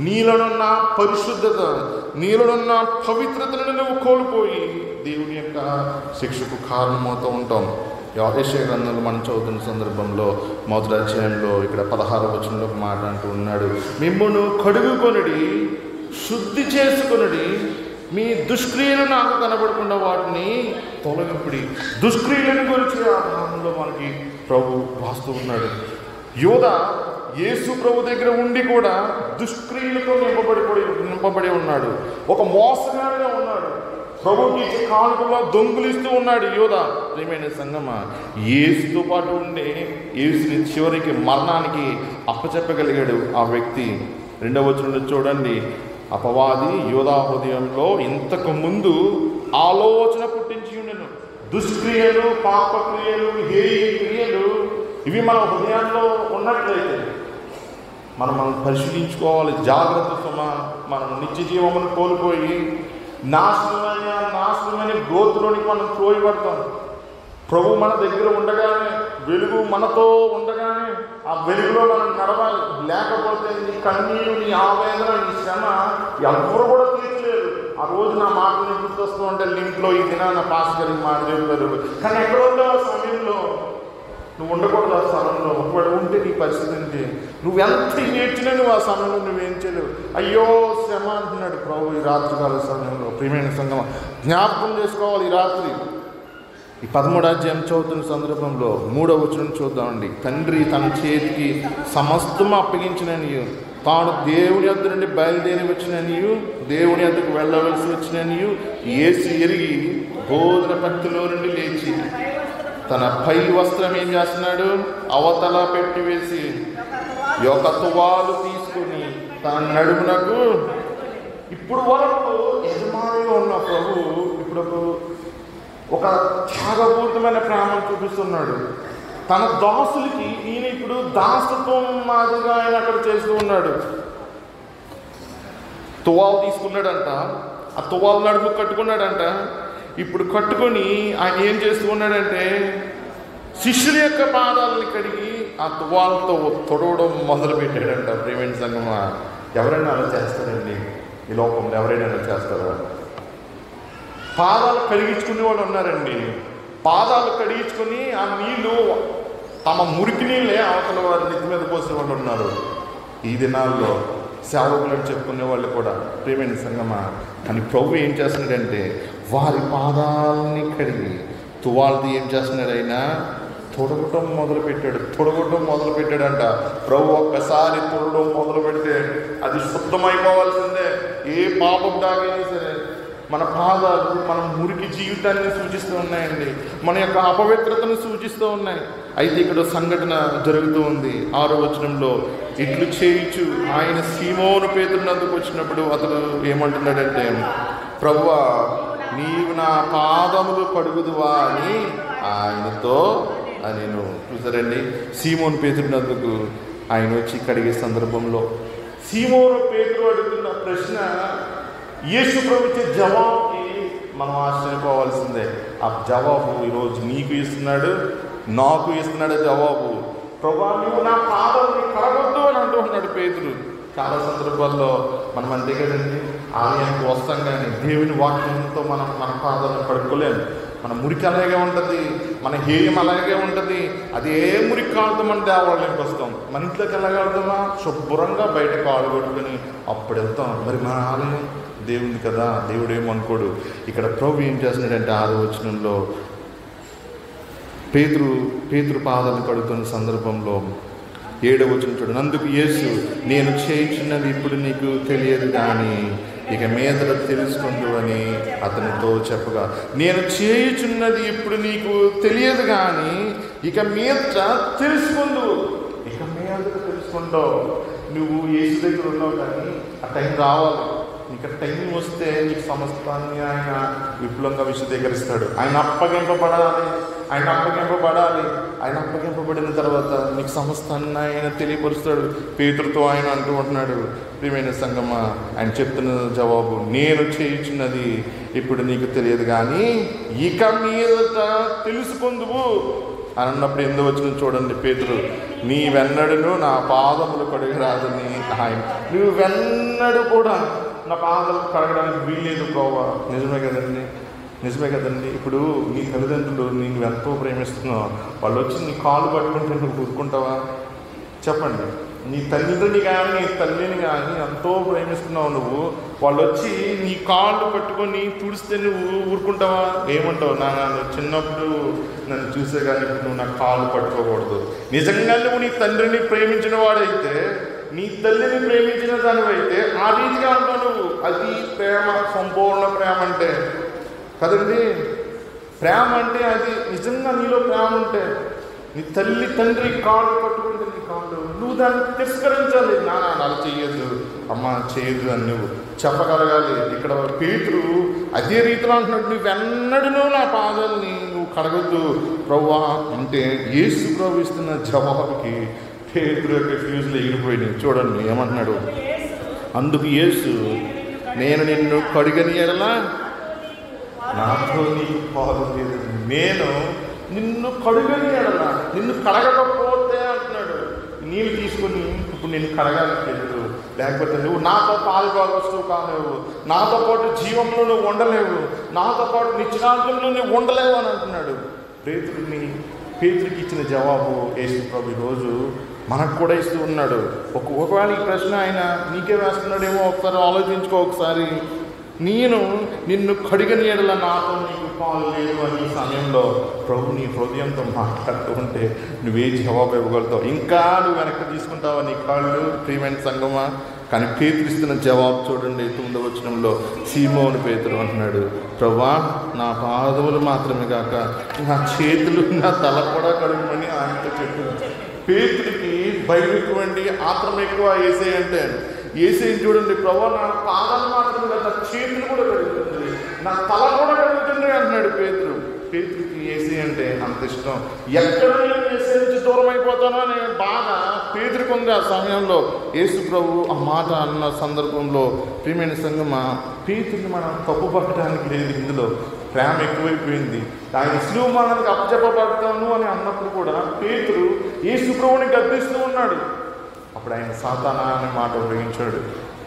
నీలోనున్న పరిశుద్ధత, నీలోనున్న పవిత్రతను నువ్వు కోల్పోయి దేవుని యొక్క శిక్షకు కారణమవుతూ ఉంటాం. యెషయా గ్రంథంలో మనం చదువుతున్న సందర్భంలో మొదటి అధ్యాయంలో ఇక్కడ 16వ వచనంలో ఒక మాట అంటూ ఉన్నాడు, మిమ్మును కడుగుకొనుడి, శుద్ధి చేసుకొనుడి, మీ దుష్క్రియలు నాకు కనబడకుండా వాటిని తొలగింపుడి. దుష్క్రియలను గురించి ఆ భాగంలో మనకి ప్రభు రాస్తూ ఉన్నాడు. యోధ యేసు ప్రభు దగ్గర ఉండి కూడా దుష్క్రియలతో నింపబడి ఉన్నాడు. ఒక మోసగాడిగా ఉన్నాడు. ప్రభుకి ఇచ్చే కానుకల్లో దొంగులిస్తూ ఉన్నాడు యోధ. ప్రియమైన సంగమా, యేసుతో పాటు ఉండే యేసుని చివరికి మరణానికి అప్పచెప్పగలిగాడు ఆ వ్యక్తి. 2వ వచనంలో చూడండి, అపవాది యోధా హృదయంలో ఇంతకు ముందు ఆలోచన పుట్టించి ఉండెను. దుష్క్రియలు, పాపక్రియలు, హేయ క్రియలు ఇవి మన హృదయాల్లో ఉన్నట్లయితే మనం పరిశీలించుకోవాలి. జాగ్రత్త సుమా. మనం నిత్య జీవమును కోల్పోయి నాశనమైన గోతులోనికి మనం త్రోయబడతాం. ప్రభు మన దగ్గర ఉండగానే, వెలుగు మనతో ఉండగానే ఆ వెలుగులో మనం నడవాలి. లేకపోతే నీ కన్నీరు, నీ ఆవేదన, నీ శ్రమ ఎవరు కూడా తీర్చలేరు. ఆ రోజు నా మాటని గుర్తొస్తూ ఉంటే లింక్లో ఈ దినాన పాస్ గారికి మాట చెప్పారు, కానీ ఎక్కడ ఉండవు ఆ సమయంలో. నువ్వు ఉండకూడదు ఆ స్థలంలో. ఒకవేళ ఉంటే నీ పరిస్థితి ఏంటి? నువ్వు ఎంత నేర్చినా నువ్వు ఆ సమయంలో నువ్వేం చేయలేవు. అయ్యో శ్రమ అంటున్నాడు ప్రభు ఈ రాత్రికాల సమయంలో. ప్రియమైన సంగమం, జ్ఞాపకం చేసుకోవాలి. ఈ రాత్రి ఈ 13వ అధ్యాయం చదువుతున్న సందర్భంలో 3వ వచనం చూద్దామండి. తండ్రి తన చేతికి సమస్తం అప్పగించిననియు, తాను దేవుని యొద్ద నుండి బయలుదేరి వచ్చిననియు, దేవుని యొద్దకు వెళ్ళవలసి వచ్చిననియు యేసు ఎరిగి బోధన పత్తిలో నుండి లేచి తన పై వస్త్రం ఏం చేస్తున్నాడు? అవతల పెట్టివేసి ఒక తువాలు తీసుకుని తన నడుమునకు. ఇప్పుడు వరకు యజమానిలో ఉన్న ప్రభు ఇప్పుడు ఒక త్యాగపూరితమైన ప్రేమను చూపిస్తున్నాడు. తన దాసులకి ఈయన ఇప్పుడు దాసత్వం మాదిరిగా ఆయన అక్కడ చేస్తూ ఉన్నాడు. తువాలు తీసుకున్నాడంట, ఆ తువాలు నడుము కట్టుకున్నాడంట. ఇప్పుడు కట్టుకొని ఆయన ఏం చేస్తూ ఉన్నాడంటే శిష్యుల యొక్క పాదాలని కడిగి ఆ తువాలతో తొడవడం మొదలుపెట్టాడంట. ప్రియమైన సంగమా, ఎవరైనా అలా చేస్తారండి ఈ లోకంలో? ఎవరైనా అలా చేస్తారా? పాదాలు కడిగించుకునే వాళ్ళు ఉన్నారండి. పాదాలు కడిగించుకొని ఆ నీళ్లు తమ మురికి నీళ్ళే అవతల వారి నెత్తి మీద పోసే వాళ్ళు ఉన్నారు. ఈ దినాల్లో సేవకులను చెప్పుకునే వాళ్ళు కూడా. ప్రియమైన సంగమా, కానీ ప్రభు ఏం చేస్తున్నాడంటే వారి పాదాలని కడిగి తువాలతో ఏం చేస్తున్నాడు? అయినా తొడగటం మొదలుపెట్టాడంట. ప్రభు ఒక్కసారి తొడగడం మొదలు పెడితే అది శుద్ధమైపోవాల్సిందే. ఏ పాపం దాగైనా సరే మన పాదాలు మన మురికి జీవితాన్ని సూచిస్తూ ఉన్నాయండి, మన యొక్క అపవిత్రతను సూచిస్తూ ఉన్నాయి. అయితే ఇక్కడ సంఘటన జరుగుతూ ఉంది. 6వ వచనంలో, ఇట్లు చేయుచు ఆయన సీమోను పేతురునందుకు వచ్చినప్పుడు అతడు ఏమంటున్నాడంటే, ప్రభువా నీవు నా పాదములు కడుగుదువా అని ఆయనతో నేను చూసారండి. సీమోను పేతురునందుకు ఆయన వచ్చి కడిగే సందర్భంలో సీమోను పేతురు అడుగుతున్న ప్రశ్న, యేసు ప్రభు ఇచ్చే జవాబుకి మనం ఆశ్చర్యపోవాల్సిందే. ఆ జవాబు ఈరోజు నీకు ఇస్తున్నాడు, నాకు ఇస్తున్నాడు జవాబు. ప్రభువా నువ్వు నా పాదాలని కడగొద్దు అని అంటూ ఉన్నాడు పేతురు. చాలా సందర్భాల్లో మనం అంతే కదండి, ఆలయానికి వస్తాం కానీ దేవుని వాక్యంతో మన పాదాలను కడుక్కోలేము. మన మురికి అలాగే ఉంటుంది, మన హేయం అలాగే ఉంటుంది. అదే మురికి కాలుతో మన దేవాలయానికి వస్తాం. మన ఇంట్లోకి ఎలాగ వెళ్తామా? శుభ్రంగా బయట కాలు కొట్టుకొని అప్పుడు వెళ్తాం. మరి మన ఆలయం దేవుని కదా, దేవుడు ఏమనుకోడు. ఇక్కడ ప్రభు ఏం చేస్తున్నాడంటే 6వ వచనంలో పేతురు పాదాలు కడుగుతున్న సందర్భంలో 7వ వచనం చూడండి. అందుకు యేసు, నేను చేయుచున్నది ఇప్పుడు నీకు తెలియదు కానీ ఇక మీదట తెలుసుకుందు అని అతనితో చెప్పగా, నేను చేయుచున్నది ఇప్పుడు నీకు తెలియదు కానీ ఇక మీదట తెలుసుకుందు. ఇక మీదట తెలుసుకుంటావు. నువ్వు యేసు దగ్గర ఉన్నావు కానీ ఆ టైం రావాలి. నీకు టైం వస్తే నీకు సమస్తాన్ని ఆయన విపులంగా విశదీకరిస్తాడు. ఆయన అప్పగింపబడాలి. ఆయన అప్పగింపబడిన తర్వాత నీకు సమస్తాన్ని ఆయన తెలియపరుస్తాడు. పేతురుతో ఆయన అంటూ ఉంటున్నాడు, ప్రియమైన సంగమా, ఆయన చెప్తున్న జవాబు, నేను చేయుచున్నది ఇప్పుడు నీకు తెలియదు కానీ ఇక మీదట తెలుసుకుందువు అని అన్నప్పుడు ఎందుకు వచ్చిన చూడండి. పేతురు, నీవెన్నడూ నా పాదములు కడగరాదని ఆయన, నువ్వెన్నడూ కూడా నా పాదాలు కడగడానికి వీల్లేదు కోవా. నిజమే కదండి. ఇప్పుడు నీ తల్లిదండ్రులు నేను ఎంతో ప్రేమిస్తున్నావు, వాళ్ళు వచ్చి నీ కాలు పట్టుకుంటే నువ్వు ఊరుకుంటావా? చెప్పండి. నీ తల్లిదండ్రుని కానీ నీ తల్లిని కానీ ఎంతో ప్రేమిస్తున్నావు నువ్వు, వాళ్ళు వచ్చి నీ కాళ్ళు పట్టుకొని తుడిస్తే నువ్వు ఊరుకుంటావా? ఏమంటావు? నాన్న చిన్నప్పుడు నన్ను చూసే కానీ నువ్వు నా కాళ్ళు పట్టుకోకూడదు. నిజంగా నువ్వు నీ తండ్రిని ప్రేమించిన వాడైతే, నీ తల్లిని ప్రేమించిన దానివైతే ఆ రీతిగా అంటావు నువ్వు. అది ప్రేమ, సంపూర్ణ ప్రేమ అంటే కదండి. ప్రేమ అంటే అది నిజంగా నీలో ప్రేమ ఉంటే, నీ తల్లి తండ్రి కాళ్ళు పట్టుకుంటే నీ కాళ్ళు నువ్వు దాన్ని తిరస్కరించాలి. నాన్న అలా చేయొద్దు, అమ్మ చేయొద్దు అని నువ్వు చెప్పగలగాలి. ఇక్కడ పేతురు అదే రీతిలో అంటున్నాడు, నువ్వెన్నడూ నా పాదాలని నువ్వు కడగొద్దు ప్రభువా అంటే యేసు ప్రభు ఇస్తున్న జవాబుకి పేతురు యొక్క ఫ్యూజులు ఎగిరిపోయినాయి. చూడండి ఏమంటున్నాడు. అందుకు యేసు, నేను నిన్ను కడిగని ఎడలా నాతో నీకు పాలు లేదు. నేను నిన్ను కడుగని ఎడలా, నిన్ను కడగకపోతే అంటున్నాడు, నీళ్ళు తీసుకొని ఇప్పుడు నేను కడగలేదు, లేకపోతే నువ్వు నాతో పాలు భాగస్తువు కాలేవు, నాతో పాటు జీవంలో నువ్వు ఉండలేవు, నాతో పాటు నిత్యనాంతంలో నువ్వు ఉండలేవు అని అంటున్నాడు. పేతురికి ఇచ్చిన జవాబు యేసు ప్రభు ఈరోజు మనకు కూడా ఇస్తూ ఉన్నాడు. ఒకవేళ ఈ ప్రశ్న ఆయన నీకే వేస్తున్నాడేమో ఒకసారి ఆలోచించుకో. ఒకసారి, నేను నిన్ను కడిగని ఎడల నాతో నీకు పాలు లేదు అని ఈ సమయంలో ప్రభు నీ హృదయంతో మాట్లాడుతూ ఉంటే నువ్వే జవాబు ఇవ్వగలుగుతావు? ఇంకా నువ్వు వెనక్కి తీసుకుంటావా నీ కాళ్ళు? ప్రియమైన సంగమా, కానీ పేతురు ఇస్తున్న జవాబు చూడండి. 9వ వచనంలో సీమోను పేతురు అంటున్నాడు, ప్రభువా నా పాదములు మాత్రమే కాక నా చేతులు నా తల కూడా కడుగుమని ఆయనతో చెప్పింది. పేతురికి భయం ఎక్కువ అండి, ఆత్రం ఎక్కువ. యేసయ్య అంటే యేసయ్య చూడండి, ప్రభువా నా పాదాలు మాత్రమే కాదు నా చేతులు కూడా కడుగుతుంది, నా తల కూడా కడుగుతుంది అంటున్నాడు పేతురు. పేతురికి యేసయ్య అంటే అంత ఇష్టం. ఎక్కడ నేను యేసయ్య నుంచి దూరం అయిపోతానో అనే బాధ పేతురికి ఉంది. ఆ సమయంలో యేసు ప్రభు ఆ మాట అన్న సందర్భంలో ప్రియమైన సంగమా, పేతురిని మనం తప్పు పట్టడానికి లేదు. ఇందులో ప్రేమ ఎక్కువైపోయింది. ఆయన శిలువ మరణానికి అప్పచెప్పబడతాను అని అన్నప్పుడు కూడా పేతురు యేసు ప్రభువుని గద్దిస్తూ ఉన్నాడు. అప్పుడు ఆయన సాతానా అనే మాట ఉపయోగించాడు.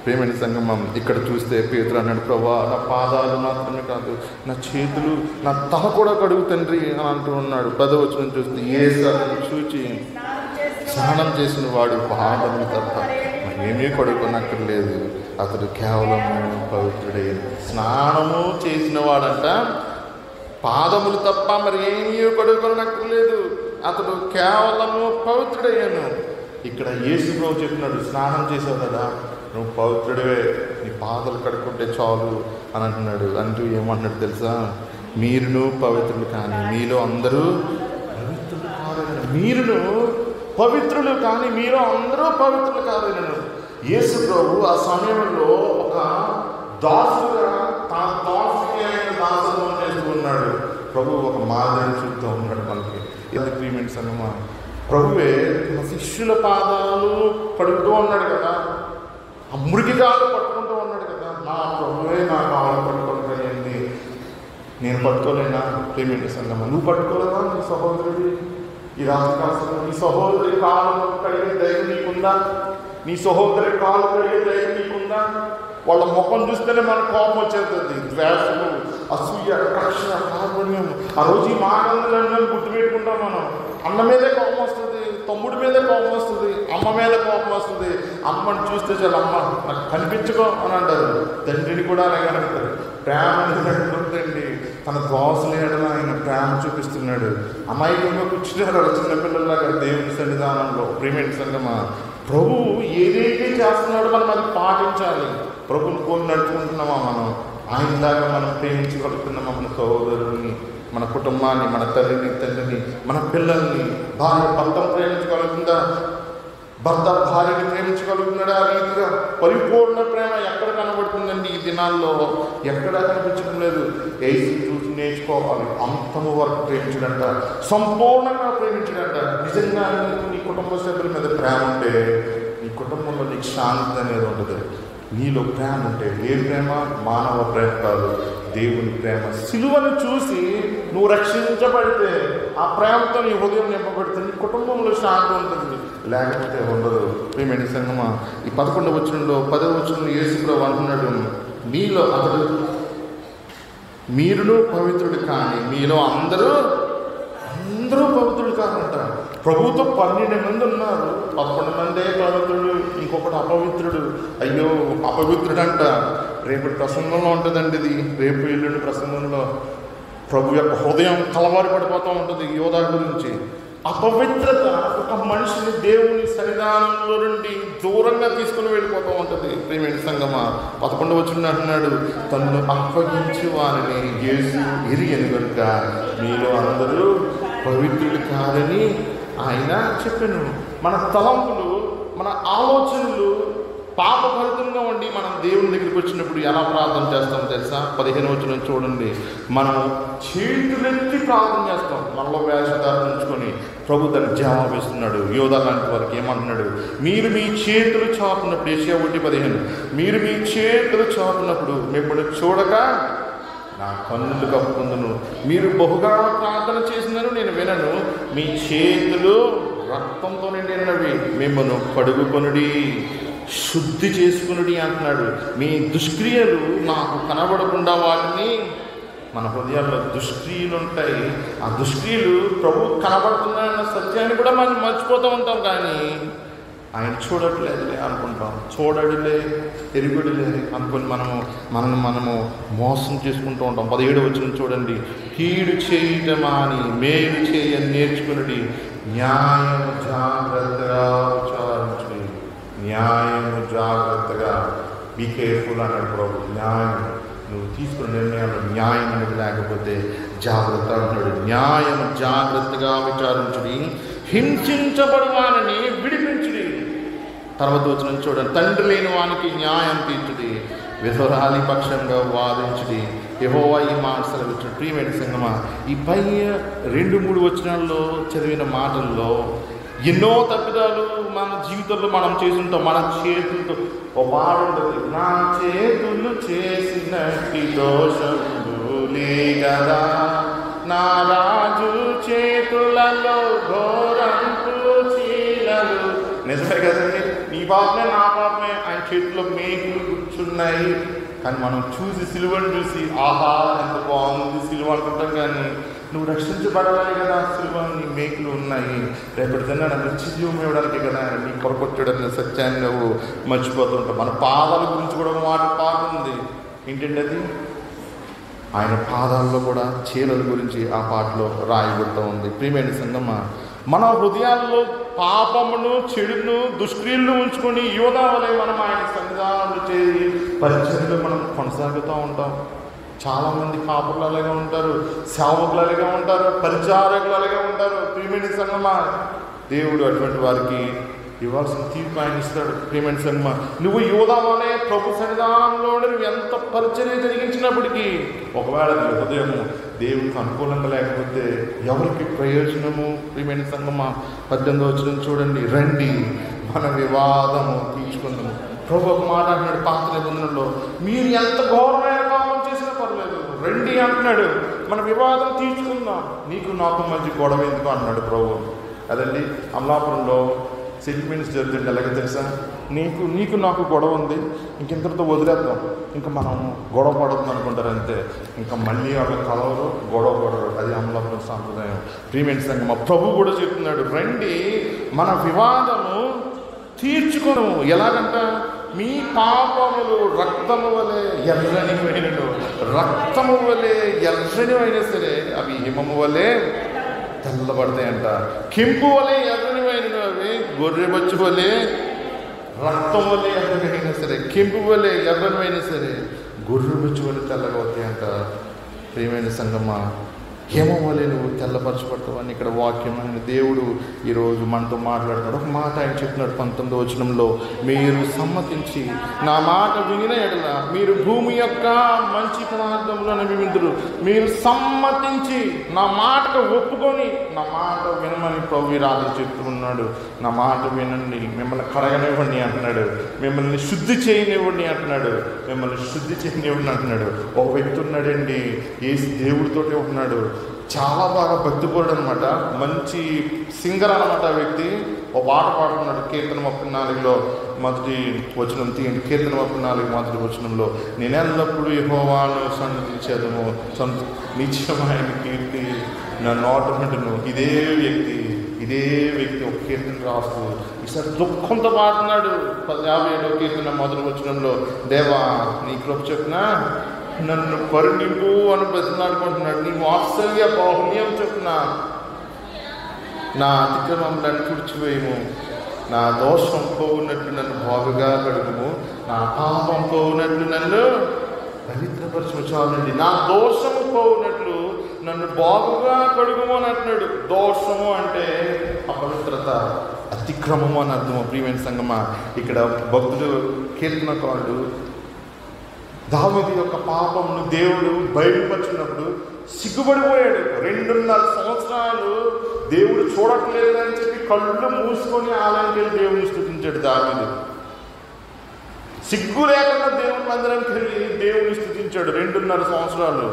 ప్రియమైన సంగమం, ఇక్కడ చూస్తే పేతురు అన్నాడు, ప్రభువా నా పాదాలు మాత్రమే కాదు నా చేతులు నా తల కూడా కడుగు తండ్రి అని అంటూ ఉన్నాడు. 10వ వచనం చూస్తే యేసు అతను చూచి, స్నానం చేసిన వాడు పాదములు తప్ప ఏమీ కడుక్కొనక్కర్లేదు, అతడు కేవలము పవిత్రుడయ్యాడు. స్నానము చేసిన వాడంట పాదములు తప్ప మరి ఏమీ కడుక్కొనక్కర్లేదు, అతడు కేవలము పవిత్రుడయ్యాను. ఇక్కడ యేసు ప్రభు చెప్తున్నాడు, స్నానం చేసావు కదా, నువ్వు పవిత్రుడివే, నీ పాదాలు కడుక్కుంటే చాలు అని అంటున్నాడు. అంటూ ఏమంటున్నాడు తెలుసా? మీరును పవిత్రులు కానీ మీలో అందరూ పవిత్రులు కాదనను. మీరును పవిత్రులు కానీ మీలో అందరూ పవిత్రులు కాదనను. యేసు ప్రభు ఆ సమయంలో ఒక దాసుగా తన దాసుకి ఆయన దాసత్వం చేస్తూ ఉన్నాడు. ప్రభు ఒక మాదిరిని చూస్తూ ఉన్నాడు మనకి. ఎందుకు ప్రియమైన సంగమా, ప్రభువే తన శిష్యుల పాదాలు కడుగుతూ ఉన్నాడు కదా, ఆ మురికి కాళ్ళు పట్టుకుంటూ ఉన్నాడు కదా. నా ప్రభువే నా కాళ్ళు పట్టుకుంటాయండి, నేను పట్టుకోలేనా? ప్రియమైన సంగమా, నువ్వు పట్టుకోలేదా? నీ సహోదరుడి ఈ రాజకాశంలో నీ సహోదరి కాళ్ళు కడిగే ధైర్యం నీకుందా? నీ సహోదరి కాళ్ళు కడిగే ధైర్యం నీకుందా? వాళ్ళ ముఖం చూస్తేనే మనకు కోపం వచ్చేస్తుంది. ద్వేషము, అసూయ, కక్ష, కార్పణ్యం. ఆ రోజు ఈ మాటలను గుర్తుపెట్టుకుంటాం మనం. అన్న మీదే కోపం వస్తుంది, తమ్ముడి మీదే కోపం వస్తుంది, అమ్మ మీద కోపం వస్తుంది. అమ్మని చూస్తే చాలా అమ్మ నాకు కనిపించుకో అని అంటారు. తండ్రిని కూడా అలాగే అంటారు. ప్రేమ అనేది ఉందండి. తన దోసలు ఏడలో ఆయన ప్రేమ చూపిస్తున్నాడు. అమాయకంగా కూర్చున్నారు చిన్నపిల్లలాగా దేవుని సన్నిధానంలో. ప్రియమైన సంగమా, ప్రభు ఏదైతే చేస్తున్నాడో మనం అది పాటించాలి. ప్రభుని కోరి నడుచుకుంటున్నామా మనం? ఆయన దాకా మనం ప్రేమించగలుగుతున్నామా? మన సహోదరుని, మన కుటుంబాన్ని, మన తల్లిని, తండ్రిని, మన పిల్లల్ని? భార్య భర్తను ప్రేమించగలుగుతుందా? భర్త భార్యని ప్రేమించగలుగుతున్నాడా? ఆ రీతిగా పరిపూర్ణ ప్రేమ ఎక్కడ కనబడుతుందండి ఈ దినాల్లో? ఎక్కడా కనిపించడం లేదు. ఏసీ చూసి నేర్చుకోవాలి. అంతము వరకు ప్రేమించడంట, సంపూర్ణంగా ప్రేమించడంట. నిజంగా నీ కుటుంబ సభ్యుల మీద ప్రేమ ఉంటే నీ కుటుంబంలో నీకు శాంతి అనేది ఉంటుంది. నీలో ప్రేమ ఉంటే, ఏ ప్రేమ? మానవ ప్రేమ కాదు, దేవుని ప్రేమ. సిలువను చూసి నువ్వు రక్షించబడితే, ఆ ప్రేమతో నీ హృదయం నింపబడితే నీ కుటుంబంలో శాంతి ఉంటుంది, లేకపోతే ఉండదు. ప్రియమైన సంగమా, ఈ 11వ వచనంలో 10వ వచనంలో యేసు ప్రభువు అంటున్నాడు, మీలో అతడు మీరును పవిత్రుడు కానీ మీలో అందరూ పవిత్రుడు కాదంట. ప్రభుతో 12 మంది ఉన్నారు. 11 మందే పవిత్రుడు, ఇంకొకటి అపవిత్రుడు. అయ్యో అపవిత్రుడు అంట. రేపటి ప్రసంగంలో ఉంటుందండి ఇది. రేపు ఎల్లుండి ప్రసంగంలో ప్రభు యొక్క హృదయం కలవారి పడిపోతూ ఉంటుంది యోధా గురించి. అపవిత్రత ఒక మనిషిని దేవుని సన్నిధానంలో నుండి దూరంగా తీసుకుని వెళ్ళిపోతూ ఉంటుంది. ప్రియమైన సంగమా, 11వ వచనం అంటున్నాడు, తనను అప్పగించి వారిని యేసు ఎరిగెను కనుక మీలో అందరూ పవిత్రులు కాదని ఆయన చెప్పాను. మన తలంపులు, మన ఆలోచనలు పాపభరితంగా ఉండి మనం దేవుని దగ్గరికి వచ్చినప్పుడు ఎలా ప్రార్థన చేస్తాం తెలుసా? 15వ వచనం చూడండి. మనం చేతులెత్తి ప్రార్థన చేస్తాం, మనలో వేషధారణ ఉంచుకొని. ప్రభు దానికి జవాబు ఇస్తున్నాడు. యోధా లాంటి వారికి ఏమంటున్నాడు? మీరు మీ చేతులు చాపునప్పుడు, యెషయా 1:15, మీరు మీ చేతులు చాపునప్పుడు మిమ్మల్ని చూడక నా కన్నులు కప్పుకుందును. మీరు బహుగా ప్రార్థన చేసినారు, నేను వినను. మీ చేతులు రక్తంతో నిండినవి, మిమ్మల్ని కడుగుకొనుడి, శుద్ధి చేసుకునుడి అంటున్నాడు. మీ దుష్క్రియలు నాకు కనబడకుండా వాటిని, మన హృదయాల్లో దుష్క్రియలు ఉంటాయి. ఆ దుష్క్రియలు ప్రభు కనబడుతున్నాయన్న సత్యాన్ని కూడా మనం మర్చిపోతూ ఉంటాం. కానీ ఆయన చూడట్లేదులే అనుకుంటాం, చూడడులే, ఎరుగుడులే అనుకుని మనము మోసం చేసుకుంటూ ఉంటాం. 17వ వచనం చూడండి. కీడు చేయటమాని మేలు చేయని నేర్చుకుని న్యాయము జాగ్రత్తగా విచారించుడి. న్యాయము జాగ్రత్తగా, బీ కేర్ఫుల్ అన్నాడు ప్రభు. న్యాయం, నువ్వు తీసుకున్న నిర్ణయాలు న్యాయం అనేది లేకపోతే జాగ్రత్త అంటున్నాడు. న్యాయము జాగ్రత్తగా విచారించుడి, హింసించబడు వారిని విడిపించుడి. తర్వాత వచనం చూడండి. తండ్రి లేని వానికి న్యాయం తీర్చుడి, విధవరాలి పక్షంగా వాదించుడి. యెహోవా ఈ మాట సెలవిచ్చుడు. ప్రియమైన సంగమా, ఈ పై 2-3 వచనాల్లో చదివిన మాటల్లో ఎన్నో తప్పిదాలు మన జీవితంలో మనం చేసి ఉంటాం. మన చేతులతో ఓ పాట ఉంటుంది, నా చేతులు చేసినట్టి దోషములే కదా, నా రాజు చేతులలో ఘోరంపు చీలలు. నిజమే కదండి, నీ పాపమే నా పాపమే, ఆయన చేతిలో మేకులు కూర్చున్నాయి. కానీ మనం చూసి సిలువను చూసి ఆహా ఎంత బాగుంది సిలువ అనుకుంటాం. కానీ నువ్వు రక్షించబడాలి కదా, సిలువ నీ మేకులు ఉన్నాయి. రేపటి దిన నిత్య జీవం ఇవ్వడానికి కదా నీ కొరకొట్టడని సత్యాన్ని నువ్వు మర్చిపోతుంటావు. మన పాదాల గురించి కూడా పాట ఉంది. ఏంటండి అది? ఆయన పాదాల్లో కూడా చీరల గురించి ఆ పాటలో రాయబడుతూ ఉంది. ప్రియమైన సంగమా, మన హృదయాల్లో పాపమును, చెడును, దుష్క్రియలను ఉంచుకొని యోధా వలె మనం ఆయన సన్నిధానంలో చేరి పరిచర్యలో మనం కొనసాగుతూ ఉంటాం. చాలామంది కాపులు అలాగే ఉంటారు, సేవకులు అలాగే ఉంటారు, పరిచారకులు అలాగే ఉంటారు. ప్రియమైన సంగమా, దేవుడు అటువంటి వారికి ఇవ్వాల్సిన తీర్పు ఆయన ఇస్తాడు. ప్రియమైన సంగమా, నువ్వు యోధా వలె ప్రభు సన్నిధానంలో నువ్వు ఎంత పరిచర్య జరిగించినప్పటికీ ఒకవేళ నీ హృదయము దేవుడికి అనుకూలంగా లేకపోతే ఎవరికి ప్రయోజనము? ప్రియమైన సంగమా, 18వ వచనం చూడండి. రండి మన వివాదము తీర్చుకుందాము. ప్రభు ఒక మాట అంటున్నాడు పాత నిబంధనలో, మీరు ఎంత ఘోరమైన పాపం చేసినా పర్లేదు, రండి అంటున్నాడు, మన వివాదం తీర్చుకుందాం, నీకు నాకు మధ్య గొడవ ఎందుకు అన్నాడు ప్రభు. అదండి అమలాపురంలో సెటిల్మెంట్స్ జరుగుతుంది. ఎలాగో తెలుసా, నీకు నాకు గొడవ ఉంది, ఇంకెంతటితో వదిలేద్దాం, ఇంకా మనం గొడవ పడద్దు అనుకుంటారు అంతే. ఇంకా మళ్ళీ వాళ్ళ కలవరు, గొడవ పడరు. అది అమలాపురం సాంప్రదాయం. ప్రియమైన సంగమా, ప్రభు కూడా చెప్తున్నాడు, రండి మన వివాదము తీర్చుకొను. ఎలాగంట, మీ పాపములు రక్తము వలె ఎర్రనివైనను, రక్తము వలె ఎర్రనివైనా సరే అవి హిమము వలె తెల్లబడతాయంట. కెంపు వలె ఎర్రనివైనను అవి గొర్రెబొచ్చు వలె, రక్తం వలె ఎర్రనివైనా సరే, కెంపు వలె ఎర్రనివైనా సరే గొర్రెబొచ్చు వలె తెల్లగా అవుతాయంట. ప్రియమైన సంగమా, హిమం వలె నువ్వు తెల్లపరచబడతావు అని ఇక్కడ వాక్యం అని దేవుడు ఈరోజు మనతో మాట్లాడుతున్నాడు. ఒక మాట ఆయన చెప్తున్నాడు 19వ వచనంలో, మీరు సమ్మతించి నా మాట వినిన ఎడల మీరు భూమి యొక్క మంచి పదార్థములను విందురు. మీరు సమ్మతించి నా మాటకు ఒప్పుకొని నా మాట వినమని ప్రభు రాత్రి చెప్తూ ఉన్నాడు. నా మాట వినండి, మిమ్మల్ని కడగనివ్వండి అంటున్నాడు, మిమ్మల్ని శుద్ధి చేయనివ్వండి అంటున్నాడు, మిమ్మల్ని శుద్ధి చేయనివ్వండి అంటున్నాడు. ఒక వ్యక్తి ఉన్నాడండి, యేసు దేవుడితోటే ఉన్నాడు, చాలా బాగా భక్తిపరుడు అనమాట, మంచి సింగర్ అనమాట. ఆ వ్యక్తి ఒక పాట పాడుతున్నాడు. కీర్తన 34లో మొదటి వచనం తీయండి. కీర్తన 34 మొదటి వచనంలో, నేను ఎల్లప్పుడూ యెహోవాను సన్నిధించేదను, నిత్యమైన కీర్తి నా నోట నుండును. ఇదే వ్యక్తి ఒక కీర్తన రాస్తూ ఈసారి దుఃఖంతో పాడుతున్నాడు. 57వ కీర్తన మొదటి వచనంలో, దేవా నీ కృప చొప్పున నన్ను కరుణింపు అని బ్రతిమాడుకుంటున్నాడు. నీ వాత్సల్య బాహుల్యం చొప్పున నా అతిక్రమములను తుడిచివేయము, నా దోషం పోవునట్లు నన్ను బాగుగా కడుగుము, నా పాపం పోవునట్లు నన్ను పవిత్రపరచము. చాలండి, నా దోషము పోవునట్లు నన్ను బాగుగా కడుగుము అని అంటున్నాడు. దోషము అంటే అపవిత్రత, అతిక్రమము అని అర్థము. ప్రియమైన సంగమా, ఇక్కడ భక్తుడు కీర్తనకారుడు దావీదు యొక్క పాపమును దేవుడు బయలుపరిచినప్పుడు సిగ్గుపడిపోయాడు. 2.5 సంవత్సరాలు దేవుడు చూడట్లేదని చెప్పి కళ్ళు మూసుకొని ఆలయానికి వెళ్ళి దేవుని స్తుతించాడు దావీదు. సిగ్గు లేకుండా దేవుని మందిరానికి వెళ్ళి దేవుని స్తుతించాడు 2.5 సంవత్సరాలు.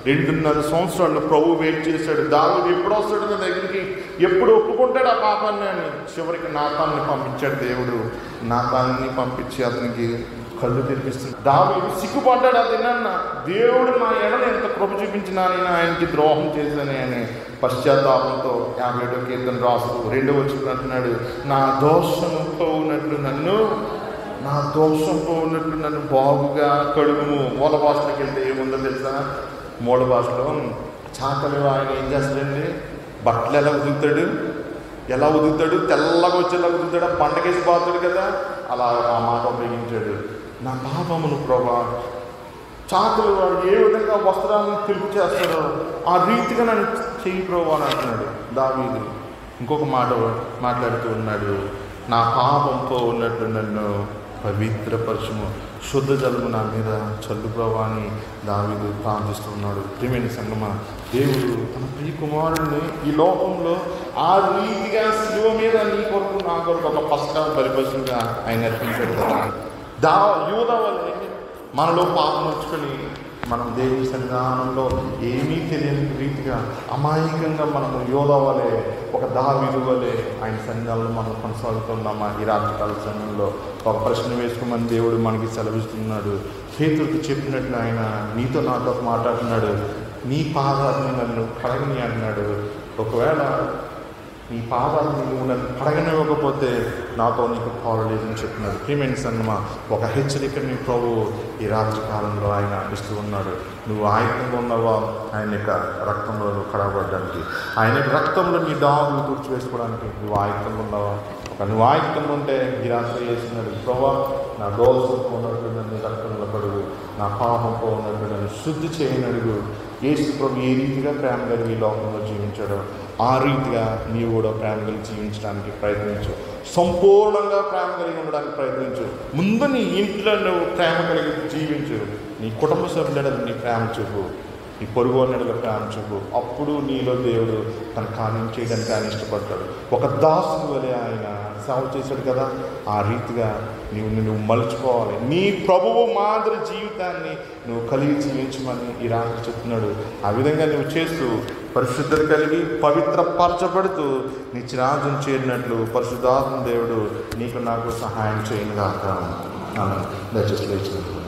2.5 సంవత్సరాలు ప్రభు వెయిట్ చేశాడు. దావీదు ఎప్పుడు వస్తాడు నా దగ్గరికి, ఎప్పుడు ఒప్పుకుంటాడు ఆ పాపాన్ని అని. చివరికి నాతాన్ని పంపించాడు దేవుడు. నాతాన్ని పంపించి అతనికి కళ్ళు తెరిపిస్తుంది. దావీదు సిగ్గుపడ్డాడు. అది నిన్న దేవుడు నా ఎడల ఎంత కృప చూపించినా నేను ఆయనకి ద్రోహం చేశానే అని పశ్చాత్తాపంతో 57వ కీర్తన రాస్తూ 2వ వచనం అంటున్నాడు, నా దోషం పోవునట్లు నన్ను బాగుగా కడుగుము. మూల భాషలోకి వెళ్తే ఏముందో తెలుసా? మూల భాషలో చాకలి ఆయన ఏం చేస్తాడండి, బట్టలు ఎలా ఉదుగుతాడు, తెల్లగా వచ్చేలా ఉదుగుతాడు, పండగేసి బాగుతాడు కదా, అలా ఆ మాట ఉపయోగించాడు. నా పాపమును ప్రభా, చాకలి వాడు ఏ విధంగా వస్త్రాలను తెలుపు చేస్తాడో ఆ రీతిగా నన్ను చెయ్యి ప్రభా అని అంటున్నాడు దావీదు. ఇంకొక మాట మాట్లాడుతూ ఉన్నాడు, నా పాపం పోవునట్లు నన్ను పవిత్రపరచుము, శుద్ధ జలము నా మీద చల్లు ప్రభా అని దావీదు ప్రార్థిస్తున్నాడు. ప్రియమైన సంగమా, దేవుడు తన ప్రియ కుమారుడిని ఈ లోకంలో ఆ రీతిగా శిలువ మీద నీ కొరకు నా కొరకు ఒక పస్కా బలిపశువుగా ఆయన అర్పించాడు కదా. యూదా వలె మనలో పాపం వచ్చుకొని మనం దేవుని సన్నిధానంలో ఏమీ తెలియని రీతిగా అమాయకంగా మనము యోధా వలె, ఒక దావీదు వలె ఆయన సన్నిధానంలో మనం కొనసాగుతున్నామా? ఈ రాత్రికాల సమయంలో ఒక ప్రశ్న వేసుకోమని దేవుడు మనకి సెలవిస్తున్నాడు. పేతురుకు చెప్పినట్లు ఆయన నీతో నాతో మాట్లాడుతున్నాడు, నీ పాదాలను నన్ను కడగని అన్నాడు. ఒకవేళ నీ పాదాలు నువ్వు నన్ను కడగనివ్వకపోతే నాతో నీకు పాలు లేదని చెప్పినాడు. ప్రియమైన సంగమా, ఒక హెచ్చరిక నీ ప్రభు ఈ రాత్రి కాలంలో ఆయన ఇస్తూ ఉన్నాడు. నువ్వు ఆయుధంగా ఉన్నావా ఆయన యొక్క రక్తంలో నువ్వు కడగబడడానికి, ఆయన యొక్క రక్తంలో నీ డాగులు తుడిచివేసుకోవడానికి నువ్వు ఆయుధంగా ఉన్నావా? నువ్వు ఆయుధంగా ఉంటే ఈ రాత్రి చేస్తున్నాడు, ప్రభా నా దోషంతో ఉన్నట్టు నన్ను రక్తంలో కడుగు, నా పాపంతో ఉన్నట్టు నన్ను శుద్ధి చేయని అడుగు. యేసు ప్రభు ఏ రీతిగా ప్రేమ కలిగి ఈ లోకంలో జీవించాడో ఆ రీతిగా నీవు కూడా ప్రేమ కలిగి జీవించడానికి ప్రయత్నించు. సంపూర్ణంగా ప్రేమ కలిగి ఉండడానికి ప్రయత్నించు. ముందు నీ ఇంట్లో నువ్వు ప్రేమ కలిగి జీవించు. నీ కుటుంబ సభ్యుల నీ ప్రేమ చూపు, నీ పొరుగు నెడల ప్రేమ చూపు. అప్పుడు నీలో దేవుడు తన కార్యం చేయడానికి ఆయన ఇష్టపడతాడు. ఒక దాసుడు వలె ఆయన సేవ చేశాడు కదా, ఆ రీతిగా నువ్వు మలుచుకోవాలి. నీ ప్రభువు మాదిరి జీవితాన్ని నువ్వు కలిగి జీవించమని ఈ రాత్రి చెప్తున్నాడు. ఆ విధంగా నువ్వు చేస్తూ పరిశుద్ధత కలిగి పవిత్రపరచబడుతూ నిత్యరాజ్యం చేరినట్లు పరిశుద్ధాత్మ దేవుడు నీకు నాకు సహాయం చేయనుగాక. దయచేసి లేచినట్లు